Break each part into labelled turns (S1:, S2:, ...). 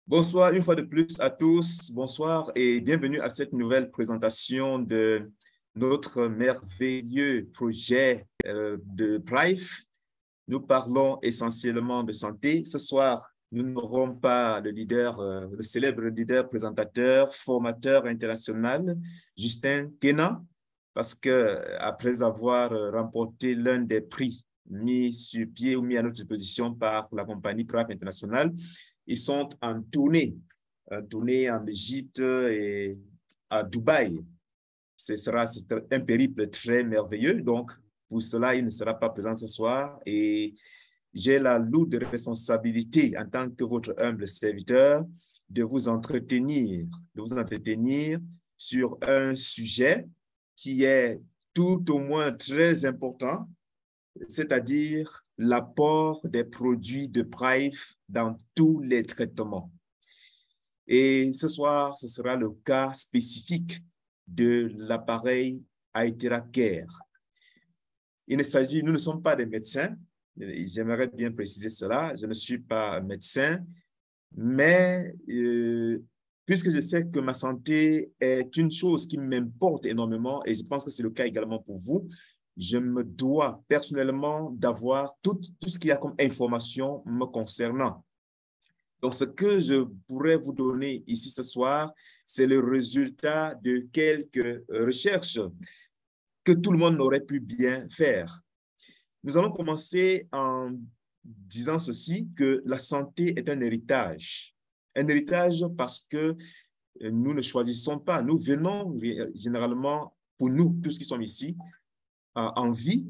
S1: Bonsoir une fois de plus à tous. Bonsoir et bienvenue à cette nouvelle présentation de notre merveilleux projet de PRIFE. Nous parlons essentiellement de santé. Ce soir, nous n'aurons pas le leader, le célèbre leader présentateur, formateur international, Justin Kenna, parce que après avoir remporté l'un des prix mis sur pied ou mis à notre disposition par la compagnie PRIFE International, ils sont en tournée en Égypte et à Dubaï. C'est un périple très merveilleux. Donc, pour cela, il ne sera pas présent ce soir. Et j'ai la lourde responsabilité, en tant que votre humble serviteur, de vous entretenir sur un sujet qui est tout au moins très important, c'est-à-dire l'apport des produits de PRIFE dans tous les traitements. Et ce soir, ce sera le cas spécifique de l'appareil Aithera Care. Nous ne sommes pas des médecins, j'aimerais bien préciser cela, je ne suis pas médecin, mais puisque je sais que ma santé est une chose qui m'importe énormément, et je pense que c'est le cas également pour vous, je me dois personnellement d'avoir tout ce qu'il y a comme information me concernant. Donc, ce que je pourrais vous donner ici ce soir, c'est le résultat de quelques recherches que tout le monde aurait pu bien faire. Nous allons commencer en disant ceci, que la santé est un héritage. Un héritage parce que nous ne choisissons pas. Nous venons généralement, pour nous, tous qui sommes ici, en vie,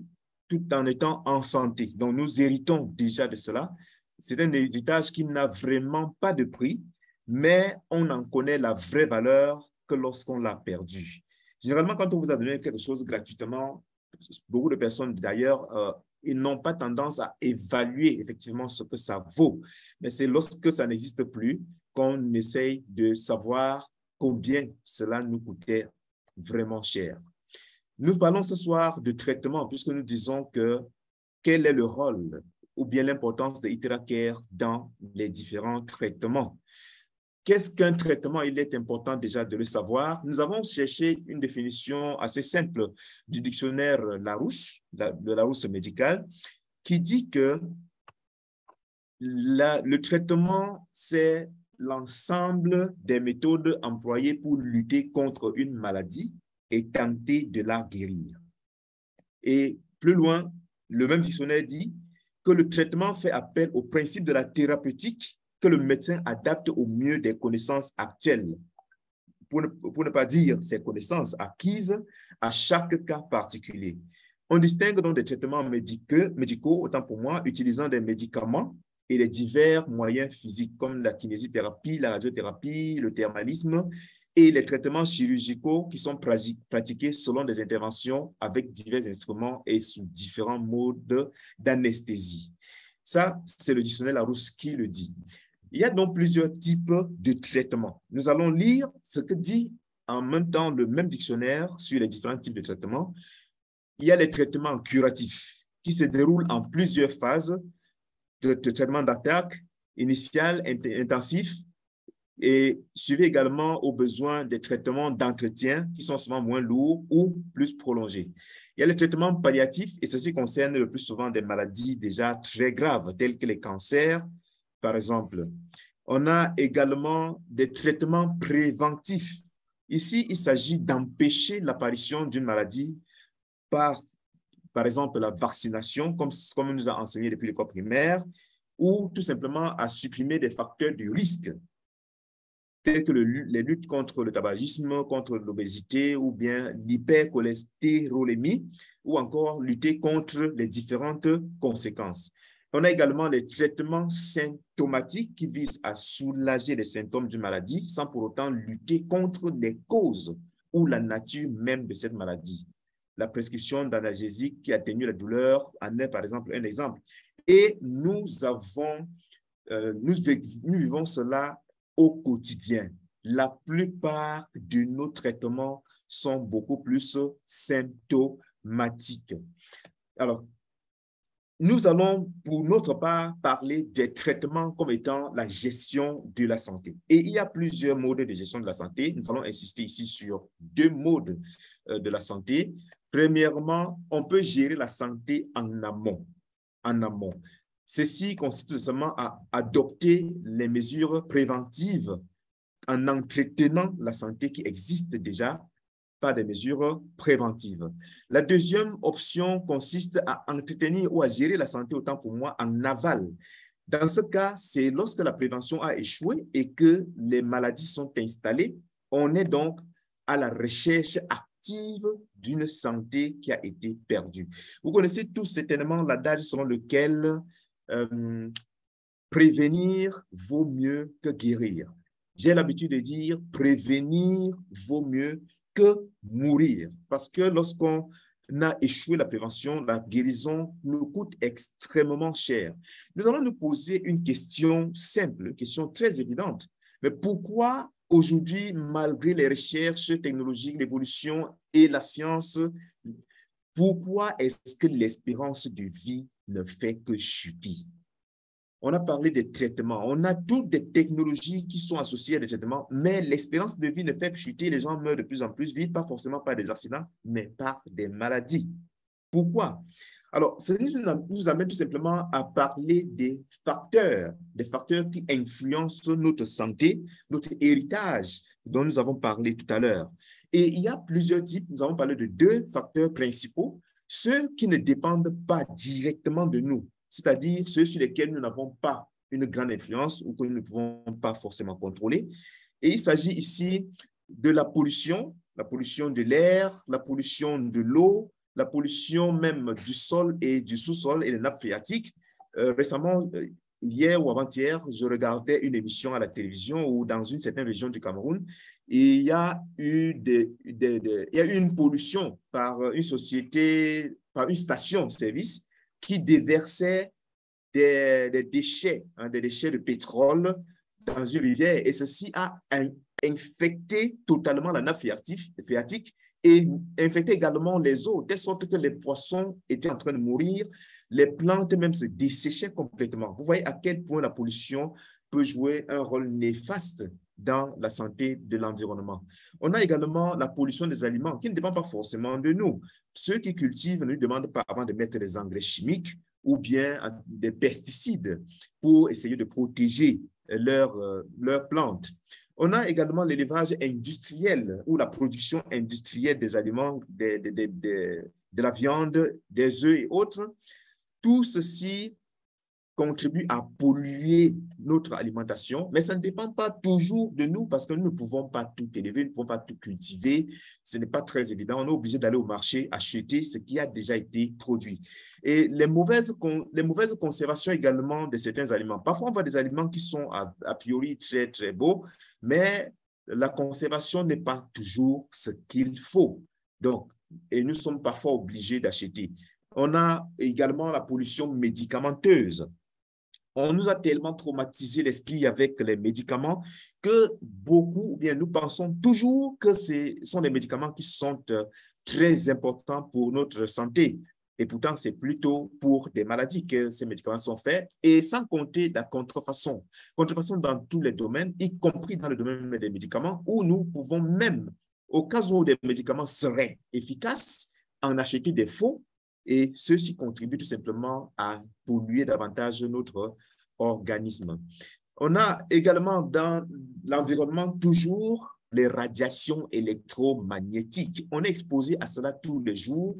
S1: tout en étant en santé. Donc, nous héritons déjà de cela. C'est un héritage qui n'a vraiment pas de prix, mais on en connaît la vraie valeur que lorsqu'on l'a perdu. Généralement, quand on vous a donné quelque chose gratuitement, beaucoup de personnes d'ailleurs, ils n'ont pas tendance à évaluer effectivement ce que ça vaut. Mais c'est lorsque ça n'existe plus qu'on essaye de savoir combien cela nous coûtait vraiment cher. Nous parlons ce soir de traitement, puisque nous disons que quel est le rôle ou bien l'importance de Aithera Care dans les différents traitements. Qu'est-ce qu'un traitement? Il est important déjà de le savoir. Nous avons cherché une définition assez simple du dictionnaire Larousse, de Larousse médical, qui dit que le traitement, c'est l'ensemble des méthodes employées pour lutter contre une maladie et tenter de la guérir. Et plus loin, le même dictionnaire dit que le traitement fait appel au principe de la thérapeutique que le médecin adapte au mieux des connaissances actuelles, pour ne pas dire ses connaissances acquises à chaque cas particulier. On distingue donc des traitements médicaux, autant pour moi, utilisant des médicaments et les divers moyens physiques comme la kinésithérapie, la radiothérapie, le thermalisme et les traitements chirurgicaux qui sont pratiqués selon des interventions avec divers instruments et sous différents modes d'anesthésie. Ça, c'est le dictionnaire Larousse qui le dit. Il y a donc plusieurs types de traitements. Nous allons lire ce que dit en même temps le même dictionnaire sur les différents types de traitements. Il y a les traitements curatifs qui se déroulent en plusieurs phases de traitement d'attaque initial, intensif, et suivi également aux besoins des traitements d'entretien qui sont souvent moins lourds ou plus prolongés. Il y a les traitements palliatifs et ceci concerne le plus souvent des maladies déjà très graves telles que les cancers, par exemple. On a également des traitements préventifs. Ici, il s'agit d'empêcher l'apparition d'une maladie par exemple, la vaccination, comme on nous a enseigné depuis l'école primaire, ou tout simplement à supprimer des facteurs de risque tels que les luttes contre le tabagisme, contre l'obésité ou bien l'hypercholestérolémie, ou encore lutter contre les différentes conséquences. On a également les traitements symptomatiques qui visent à soulager les symptômes d'une maladie sans pour autant lutter contre les causes ou la nature même de cette maladie. La prescription d'analgésiques qui atténue la douleur en est par exemple un exemple. Et nous vivons cela au quotidien. La plupart de nos traitements sont beaucoup plus symptomatiques. Alors, nous allons, pour notre part, parler des traitements comme étant la gestion de la santé. Et il y a plusieurs modes de gestion de la santé. Nous allons insister ici sur deux modes de la santé. Premièrement, on peut gérer la santé en amont. En amont. Ceci consiste seulement à adopter les mesures préventives en entretenant la santé qui existe déjà par des mesures préventives. La deuxième option consiste à entretenir ou à gérer la santé, autant pour moi, en aval. Dans ce cas, c'est lorsque la prévention a échoué et que les maladies sont installées, on est donc à la recherche active d'une santé qui a été perdue. Vous connaissez tous certainement l'adage selon lequel prévenir vaut mieux que guérir. J'ai l'habitude de dire prévenir vaut mieux que mourir. Parce que lorsqu'on a échoué la prévention, la guérison nous coûte extrêmement cher. Nous allons nous poser une question simple, une question très évidente. Mais pourquoi aujourd'hui, malgré les recherches technologiques, l'évolution et la science, pourquoi est-ce que l'espérance de vie ne fait que chuter? On a parlé des traitements. On a toutes des technologies qui sont associées à des traitements, mais l'espérance de vie ne fait que chuter. Les gens meurent de plus en plus vite, pas forcément par des accidents, mais par des maladies. Pourquoi? Alors, ça nous amène tout simplement à parler des facteurs qui influencent notre santé, notre héritage dont nous avons parlé tout à l'heure. Et il y a plusieurs types. Nous avons parlé de deux facteurs principaux, ceux qui ne dépendent pas directement de nous, c'est-à-dire ceux sur lesquels nous n'avons pas une grande influence ou que nous ne pouvons pas forcément contrôler. Et il s'agit ici de la pollution de l'air, la pollution de l'eau, la pollution même du sol et du sous-sol et des nappes phréatiques. Récemment, hier ou avant-hier, je regardais une émission à la télévision où dans une certaine région du Cameroun, il y a eu une pollution par une société, par une station de service qui déversait des déchets de pétrole dans une rivière. Et ceci a infecté totalement la nappe phréatique et infecté également les eaux, de sorte que les poissons étaient en train de mourir, les plantes même se desséchaient complètement. Vous voyez à quel point la pollution peut jouer un rôle néfaste dans la santé de l'environnement. On a également la pollution des aliments qui ne dépend pas forcément de nous. Ceux qui cultivent ne nous demandent pas avant de mettre des engrais chimiques ou bien des pesticides pour essayer de protéger leurs plantes. On a également l'élevage industriel ou la production industrielle des aliments, de la viande, des œufs et autres. Tout ceci contribue à polluer notre alimentation, mais ça ne dépend pas toujours de nous parce que nous ne pouvons pas tout élever, nous ne pouvons pas tout cultiver. Ce n'est pas très évident. On est obligé d'aller au marché acheter ce qui a déjà été produit. Et les mauvaises conservations également de certains aliments. Parfois, on voit des aliments qui sont a priori très, très beaux, mais la conservation n'est pas toujours ce qu'il faut. Donc, et nous sommes parfois obligés d'acheter. On a également la pollution médicamenteuse. On nous a tellement traumatisé l'esprit avec les médicaments que beaucoup, bien, nous pensons toujours que ce sont des médicaments qui sont très importants pour notre santé. Et pourtant, c'est plutôt pour des maladies que ces médicaments sont faits, et sans compter la contrefaçon. Contrefaçon dans tous les domaines, y compris dans le domaine des médicaments, où nous pouvons même, au cas où des médicaments seraient efficaces, en acheter des faux, et ceux-ci contribuent tout simplement à polluer davantage notre organisme. On a également dans l'environnement toujours les radiations électromagnétiques. On est exposé à cela tous les jours.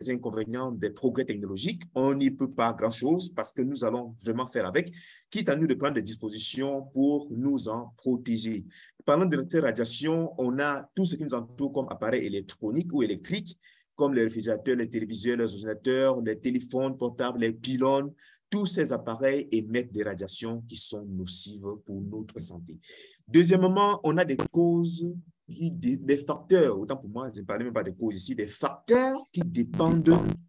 S1: Les inconvénients des progrès technologiques, on n'y peut pas grand-chose parce que nous allons vraiment faire avec, quitte à nous de prendre des dispositions pour nous en protéger. Parlant de ces radiations, on a tout ce qui nous entoure comme appareils électroniques ou électriques, comme les réfrigérateurs, les téléviseurs, les ordinateurs, les téléphones portables, les pylônes. Tous ces appareils émettent des radiations qui sont nocives pour notre santé. Deuxièmement, on a des causes, des facteurs, autant pour moi, je ne parlais même pas des causes ici, des facteurs qui dépendent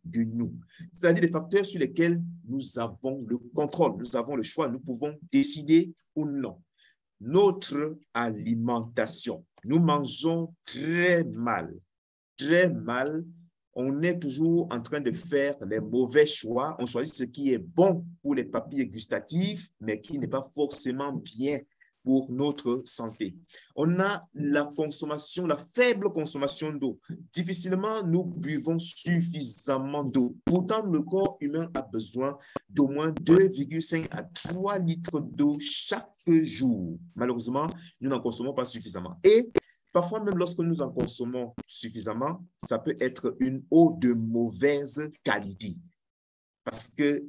S1: de nous. C'est-à-dire des facteurs sur lesquels nous avons le contrôle, nous avons le choix, nous pouvons décider ou non. Notre alimentation, nous mangeons très mal on est toujours en train de faire les mauvais choix. On choisit ce qui est bon pour les papilles gustatives, mais qui n'est pas forcément bien pour notre santé. On a la consommation, la faible consommation d'eau. Difficilement, nous buvons suffisamment d'eau. Pourtant, le corps humain a besoin d'au moins 2,5 à 3 litres d'eau chaque jour. Malheureusement, nous n'en consommons pas suffisamment. Et parfois, même lorsque nous en consommons suffisamment, ça peut être une eau de mauvaise qualité. Parce que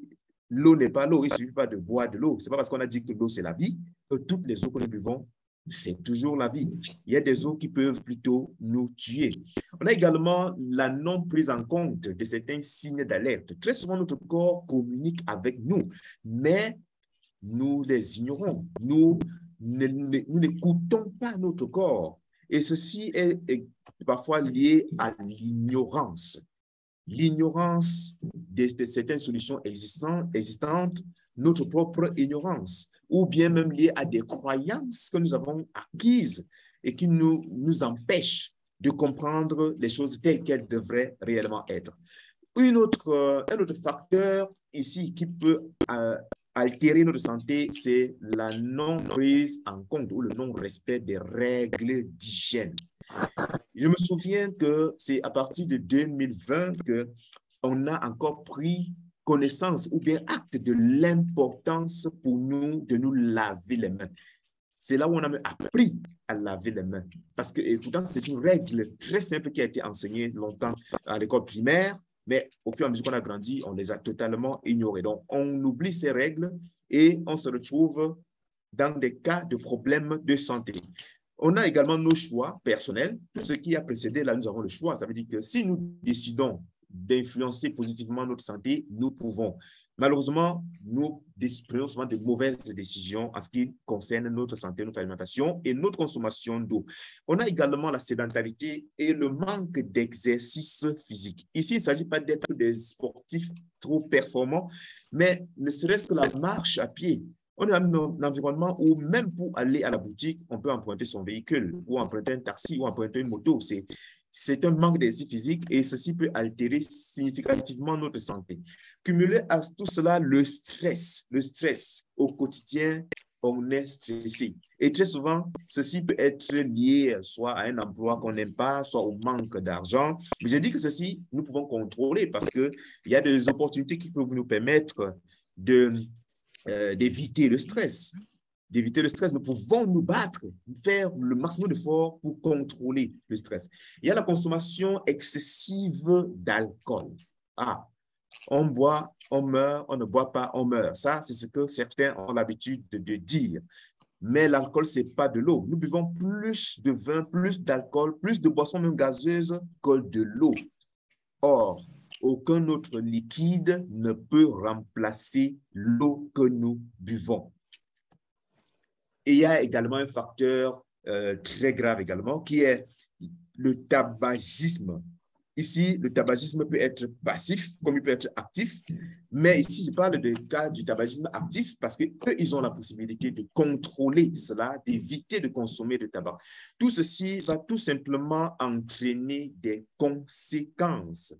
S1: l'eau n'est pas l'eau, il ne suffit pas de boire de l'eau. Ce n'est pas parce qu'on a dit que l'eau, c'est la vie, que toutes les eaux que nous buvons, c'est toujours la vie. Il y a des eaux qui peuvent plutôt nous tuer. On a également la non prise en compte de certains signes d'alerte. Très souvent, notre corps communique avec nous, mais nous les ignorons. Nous n'écoutons pas notre corps. Et ceci est parfois lié à l'ignorance. L'ignorance de certaines solutions existantes, notre propre ignorance, ou bien même lié à des croyances que nous avons acquises et qui nous empêchent de comprendre les choses telles qu'elles devraient réellement être. Un autre facteur ici qui peut altérer notre santé, c'est la non-prise en compte ou le non-respect des règles d'hygiène. Je me souviens que c'est à partir de 2020 qu'on a encore pris connaissance ou bien acte de l'importance pour nous de nous laver les mains. C'est là où on a appris à laver les mains. Parce que, et pourtant, c'est une règle très simple qui a été enseignée longtemps à l'école primaire, mais au fur et à mesure qu'on a grandi, on les a totalement ignorées. Donc, on oublie ces règles et on se retrouve dans des cas de problèmes de santé. On a également nos choix personnels. Tout ce qui a précédé, là, nous avons le choix. Ça veut dire que si nous décidons d'influencer positivement notre santé, nous pouvons. Malheureusement, nous prenons souvent de mauvaises décisions en ce qui concerne notre santé, notre alimentation et notre consommation d'eau. On a également la sédentarité et le manque d'exercice physique. Ici, il ne s'agit pas d'être des sportifs trop performants, mais ne serait-ce que la marche à pied. On est dans un environnement où même pour aller à la boutique, on peut emprunter son véhicule ou emprunter un taxi ou emprunter une moto. C'est un manque d'exercice physique et ceci peut altérer significativement notre santé. Cumulé à tout cela, le stress au quotidien, on est stressé. Et très souvent, ceci peut être lié soit à un emploi qu'on n'aime pas, soit au manque d'argent. Mais je dis que ceci, nous pouvons contrôler parce qu'il y a des opportunités qui peuvent nous permettre d'éviter le stress. D'éviter le stress, nous pouvons nous battre, faire le maximum d'efforts pour contrôler le stress. Il y a la consommation excessive d'alcool. Ah, on boit, on meurt, on ne boit pas, on meurt. Ça, c'est ce que certains ont l'habitude de dire. Mais l'alcool, ce n'est pas de l'eau. Nous buvons plus de vin, plus d'alcool, plus de boissons même gazeuses que de l'eau. Or, aucun autre liquide ne peut remplacer l'eau que nous buvons. Et il y a également un facteur très grave également, qui est le tabagisme. Ici, le tabagisme peut être passif, comme il peut être actif. Mais ici, je parle du cas du tabagisme actif parce qu'eux, ils ont la possibilité de contrôler cela, d'éviter de consommer de tabac. Tout ceci va tout simplement entraîner des conséquences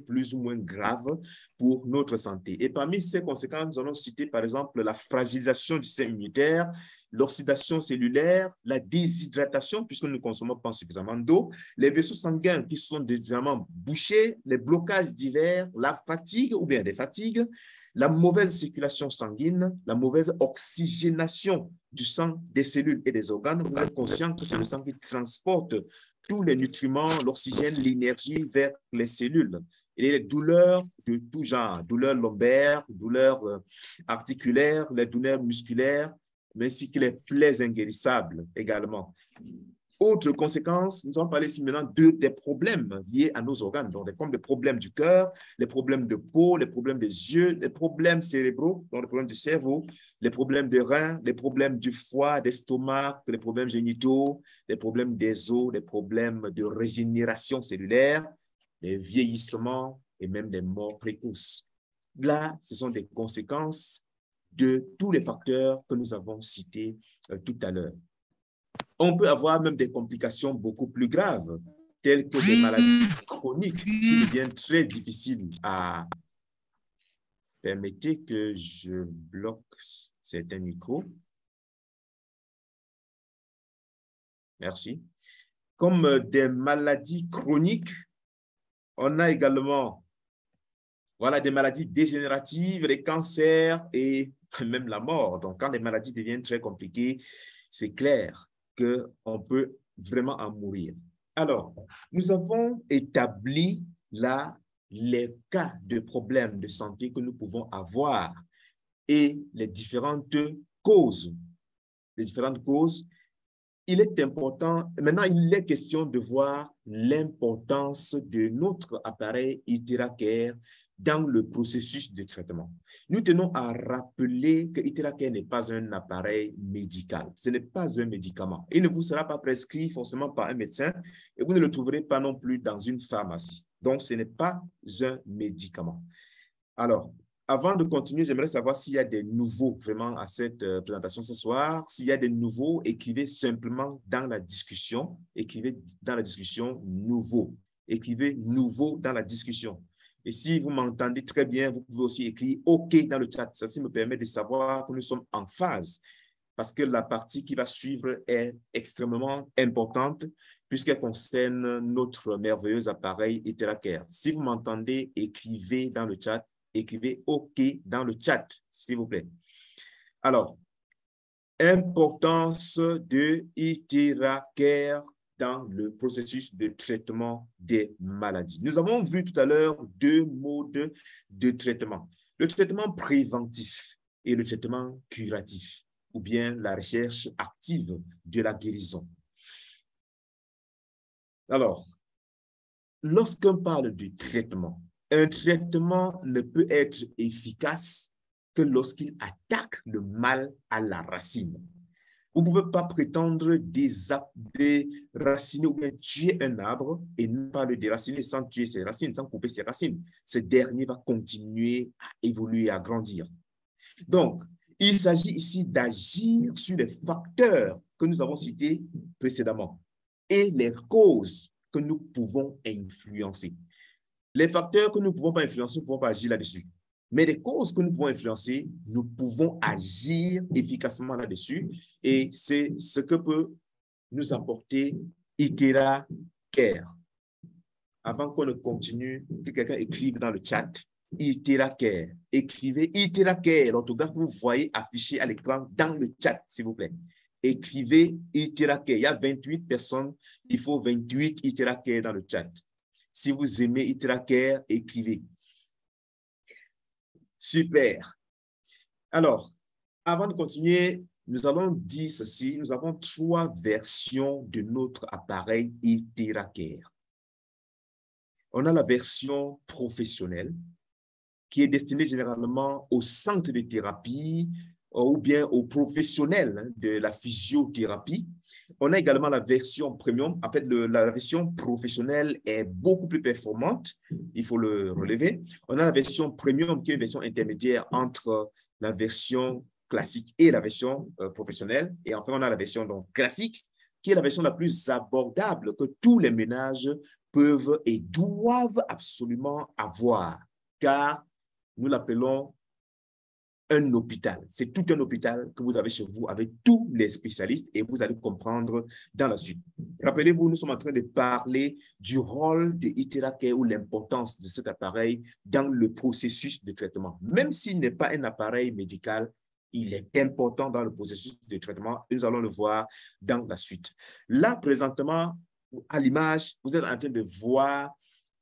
S1: plus ou moins graves pour notre santé. Et parmi ces conséquences, nous allons citer par exemple la fragilisation du système immunitaire, l'oxydation cellulaire, la déshydratation, puisque nous ne consommons pas suffisamment d'eau, les vaisseaux sanguins qui sont légèrement bouchés, les blocages divers, la fatigue ou bien des fatigues, la mauvaise circulation sanguine, la mauvaise oxygénation du sang, des cellules et des organes. Vous êtes conscient que c'est le sang qui transporte tous les nutriments, l'oxygène, l'énergie vers les cellules. Et les douleurs de tout genre, douleurs lombaires, douleurs articulaires, les douleurs musculaires, mais ainsi que les plaies inguérissables également. Autre conséquence, nous allons parler ici maintenant des problèmes liés à nos organes, donc des problèmes du cœur, les problèmes de peau, les problèmes des yeux, les problèmes cérébraux, donc les problèmes du cerveau, les problèmes des reins, les problèmes du foie, d'estomac, les problèmes génitaux, les problèmes des os, les problèmes de régénération cellulaire, les vieillissements et même des morts précoces. Là, ce sont des conséquences de tous les facteurs que nous avons cités tout à l'heure. On peut avoir même des complications beaucoup plus graves. telles que des maladies chroniques qui deviennent très difficiles à... Permettez que je bloque certains micros. Merci. Comme des maladies chroniques, on a également des maladies dégénératives, les cancers et même la mort. Donc, quand les maladies deviennent très compliquées, c'est clair qu'on peut vraiment en mourir. Alors, nous avons établi là les cas de problèmes de santé que nous pouvons avoir et les différentes causes. Les différentes causes. Il est important, maintenant il est question de voir l'importance de notre appareil IteraCare dans le processus de traitement. Nous tenons à rappeler que IteraCare n'est pas un appareil médical, ce n'est pas un médicament. Il ne vous sera pas prescrit forcément par un médecin et vous ne le trouverez pas non plus dans une pharmacie. Donc, ce n'est pas un médicament. Alors, avant de continuer, j'aimerais savoir s'il y a des nouveaux vraiment à cette présentation ce soir. S'il y a des nouveaux, écrivez simplement dans la discussion. Écrivez dans la discussion « nouveau ». Écrivez « nouveau » dans la discussion. Et si vous m'entendez très bien, vous pouvez aussi écrire « OK » dans le chat. Ça me permet de savoir que nous sommes en phase parce que la partie qui va suivre est extrêmement importante puisqu'elle concerne notre merveilleux appareil IteraCare. Si vous m'entendez, écrivez dans le chat. Écrivez OK dans le chat, s'il vous plaît. Alors, importance de IteraCare dans le processus de traitement des maladies. Nous avons vu tout à l'heure deux modes de traitement. Le traitement préventif et le traitement curatif, ou bien la recherche active de la guérison. Alors, lorsqu'on parle du traitement, un traitement ne peut être efficace que lorsqu'il attaque le mal à la racine. Vous ne pouvez pas prétendre déraciner ou bien tuer un arbre et ne pas le déraciner sans tuer ses racines, sans couper ses racines. Ce dernier va continuer à évoluer, à grandir. Donc, il s'agit ici d'agir sur les facteurs que nous avons cités précédemment et les causes que nous pouvons influencer. Les facteurs que nous ne pouvons pas influencer, nous ne pouvons pas agir là-dessus. Mais les causes que nous pouvons influencer, nous pouvons agir efficacement là-dessus. Et c'est ce que peut nous apporter IteraCare. Avant qu'on ne continue, que quelqu'un écrive dans le chat IteraCare. Écrivez IteraCare, l'orthographe que vous voyez affiché à l'écran dans le chat, s'il vous plaît. Écrivez IteraCare. Il y a 28 personnes, il faut 28 IteraCare dans le chat. Si vous aimez IteraCare, écrivez. Super. Alors, avant de continuer, nous allons dire ceci. Nous avons 3 versions de notre appareil IteraCare. On a la version professionnelle qui est destinée généralement au centre de thérapie ou bien aux professionnels de la physiothérapie. On a également la version premium. En fait, la version professionnelle est beaucoup plus performante. Il faut le relever. On a la version premium qui est une version intermédiaire entre la version classique et la version professionnelle. Et enfin, on a la version donc, classique qui est la version la plus abordable que tous les ménages peuvent et doivent absolument avoir, car nous l'appelons un hôpital. C'est tout un hôpital que vous avez chez vous avec tous les spécialistes et vous allez comprendre dans la suite. Rappelez-vous, nous sommes en train de parler du rôle de IteraCare ou l'importance de cet appareil dans le processus de traitement. Même s'il n'est pas un appareil médical, il est important dans le processus de traitement et nous allons le voir dans la suite. Là, présentement, à l'image, vous êtes en train de voir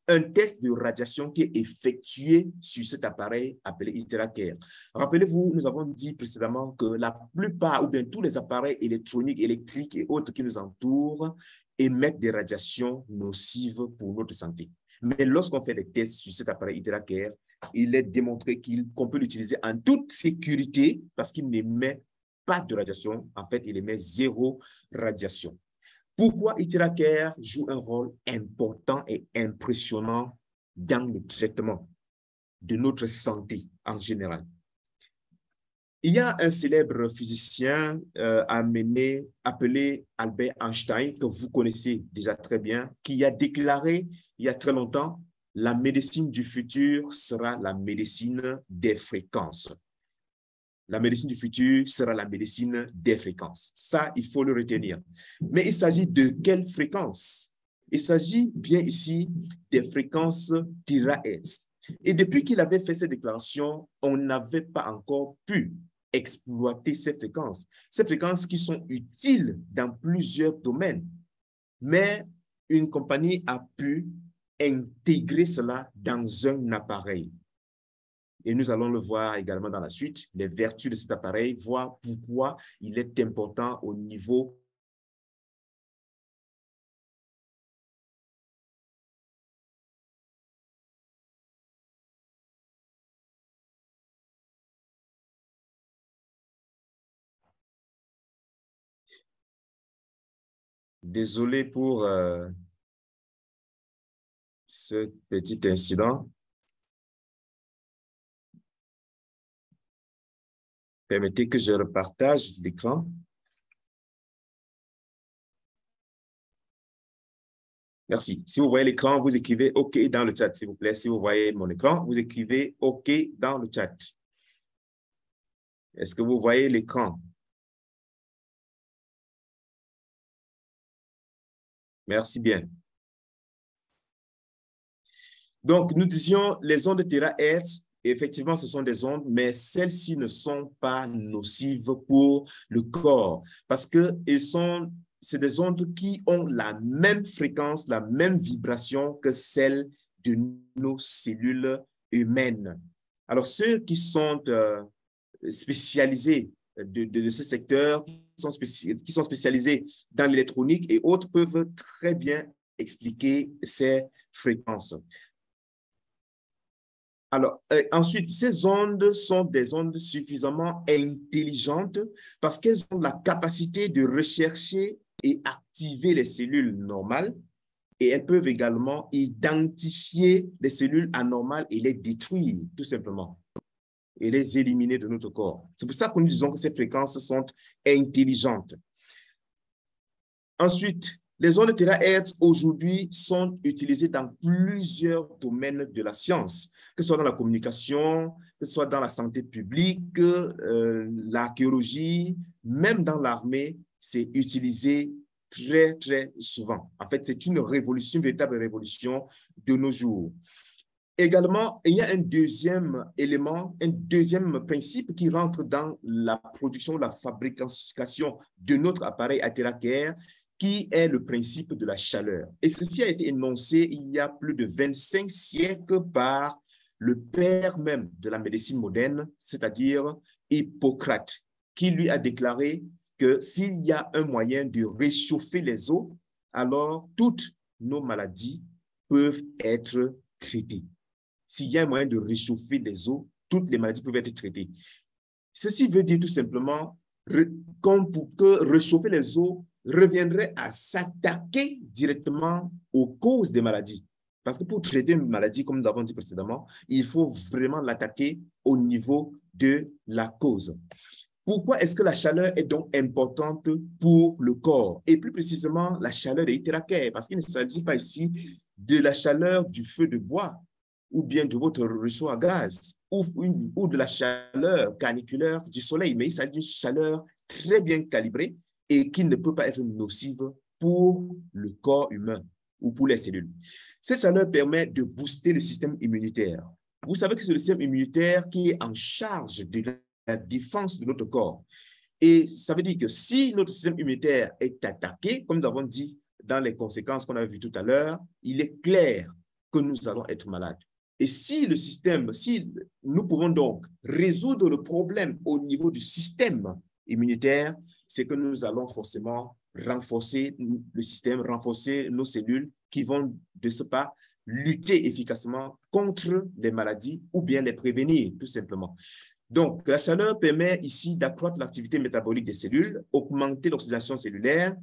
S1: un test de radiation qui est effectué sur cet appareil appelé IteraCare. Rappelez-vous, nous avons dit précédemment que la plupart ou bien tous les appareils électroniques, électriques et autres qui nous entourent émettent des radiations nocives pour notre santé. Mais lorsqu'on fait des tests sur cet appareil IteraCare, il est démontré qu'on peut l'utiliser en toute sécurité parce qu'il n'émet pas de radiation. En fait, il émet 0 radiation. Pourquoi IteraCare joue un rôle important et impressionnant dans le traitement de notre santé en général? Il y a un célèbre physicien appelé Albert Einstein, que vous connaissez déjà très bien, qui a déclaré il y a très longtemps, la médecine du futur sera la médecine des fréquences. La médecine du futur sera la médecine des fréquences. Ça, il faut le retenir. Mais il s'agit de quelle fréquence? Il s'agit bien ici des fréquences terahertz. Et depuis qu'il avait fait cette déclaration, on n'avait pas encore pu exploiter ces fréquences qui sont utiles dans plusieurs domaines. Mais une compagnie a pu intégrer cela dans un appareil. Et nous allons le voir également dans la suite, les vertus de cet appareil, voir pourquoi il est important au niveau Désolé pour ce petit incident. Permettez que je repartage l'écran. Merci. Si vous voyez l'écran, vous écrivez OK dans le chat, s'il vous plaît. Si vous voyez mon écran, vous écrivez OK dans le chat. Est-ce que vous voyez l'écran? Merci bien. Donc, nous disions les ondes terahertz, effectivement, ce sont des ondes, mais celles-ci ne sont pas nocives pour le corps parce que c'est des ondes qui ont la même fréquence, la même vibration que celle de nos cellules humaines. Alors, ceux qui sont spécialisés de ce secteur, qui sont spécialisés dans l'électronique et autres, peuvent très bien expliquer ces fréquences. Alors, ensuite, ces ondes sont des ondes suffisamment intelligentes parce qu'elles ont la capacité de rechercher et activer les cellules normales et elles peuvent également identifier les cellules anormales et les détruire, tout simplement, et les éliminer de notre corps. C'est pour ça que nous disons que ces fréquences sont intelligentes. Ensuite, les ondes terahertz aujourd'hui sont utilisées dans plusieurs domaines de la science, que ce soit dans la communication, que ce soit dans la santé publique, l'archéologie, même dans l'armée, c'est utilisé très, très souvent. En fait, c'est une révolution, une véritable révolution de nos jours. Également, il y a un deuxième élément, un deuxième principe qui rentre dans la production, la fabrication de notre appareil Athéra-Care, qui est le principe de la chaleur. Et ceci a été énoncé il y a plus de 25 siècles par le père même de la médecine moderne, c'est-à-dire Hippocrate, qui lui a déclaré que s'il y a un moyen de réchauffer les eaux, alors toutes nos maladies peuvent être traitées. S'il y a un moyen de réchauffer les eaux, toutes les maladies peuvent être traitées. Ceci veut dire tout simplement que réchauffer les eaux reviendrait à s'attaquer directement aux causes des maladies. Parce que pour traiter une maladie, comme nous l'avons dit précédemment, il faut vraiment l'attaquer au niveau de la cause. Pourquoi est-ce que la chaleur est donc importante pour le corps? Et plus précisément, la chaleur de Iteraker, parce qu'il ne s'agit pas ici de la chaleur du feu de bois ou bien de votre réchaud à gaz ou de la chaleur caniculaire du soleil, mais il s'agit d'une chaleur très bien calibrée et qui ne peut pas être nocive pour le corps humain ou pour les cellules. Cette chaleur permet de booster le système immunitaire. Vous savez que c'est le système immunitaire qui est en charge de la défense de notre corps. Et ça veut dire que si notre système immunitaire est attaqué, comme nous avons dit dans les conséquences qu'on a vues tout à l'heure, il est clair que nous allons être malades. Et si nous pouvons donc résoudre le problème au niveau du système immunitaire, c'est que nous allons forcément renforcer le système, renforcer nos cellules qui vont de ce pas lutter efficacement contre les maladies ou bien les prévenir, tout simplement. Donc, la chaleur permet ici d'accroître l'activité métabolique des cellules, augmenter l'oxydation cellulaire,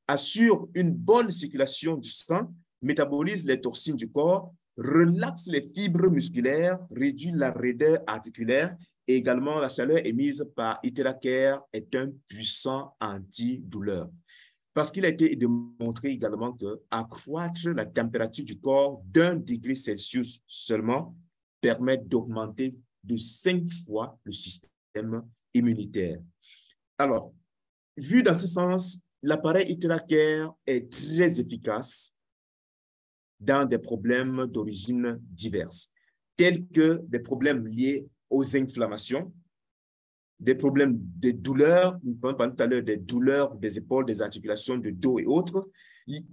S1: assure une bonne circulation du sang, métabolise les toxines du corps, relaxe les fibres musculaires, réduit la raideur articulaire Et également, la chaleur émise par Iteracare est un puissant antidouleur. Parce qu'il a été démontré également qu'accroître la température du corps d'1 degré Celsius seulement permet d'augmenter de 5 fois le système immunitaire. Alors, vu dans ce sens, l'appareil Iteracare est très efficace dans des problèmes d'origine diverses, tels que des problèmes liés aux inflammations, des problèmes de douleurs, nous parlons tout à l'heure des douleurs des épaules, des articulations, de dos et autres.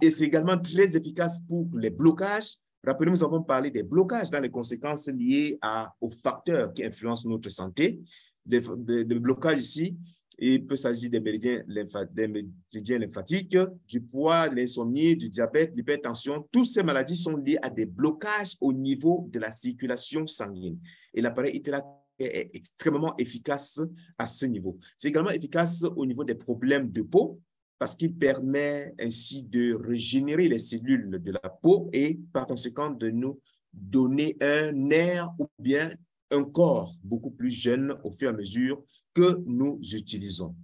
S1: Et c'est également très efficace pour les blocages. Rappelez-vous, nous avons parlé des blocages dans les conséquences liées aux facteurs qui influencent notre santé. Des blocages ici, il peut s'agir des méridiens lymphatiques, du poids, de l'insomnie, du diabète, l'hypertension. Toutes ces maladies sont liées à des blocages au niveau de la circulation sanguine. Et l'appareil Iteracare est extrêmement efficace à ce niveau. C'est également efficace au niveau des problèmes de peau parce qu'il permet ainsi de régénérer les cellules de la peau et par conséquent de nous donner un air ou bien un corps beaucoup plus jeune au fur et à mesure que nous utilisons.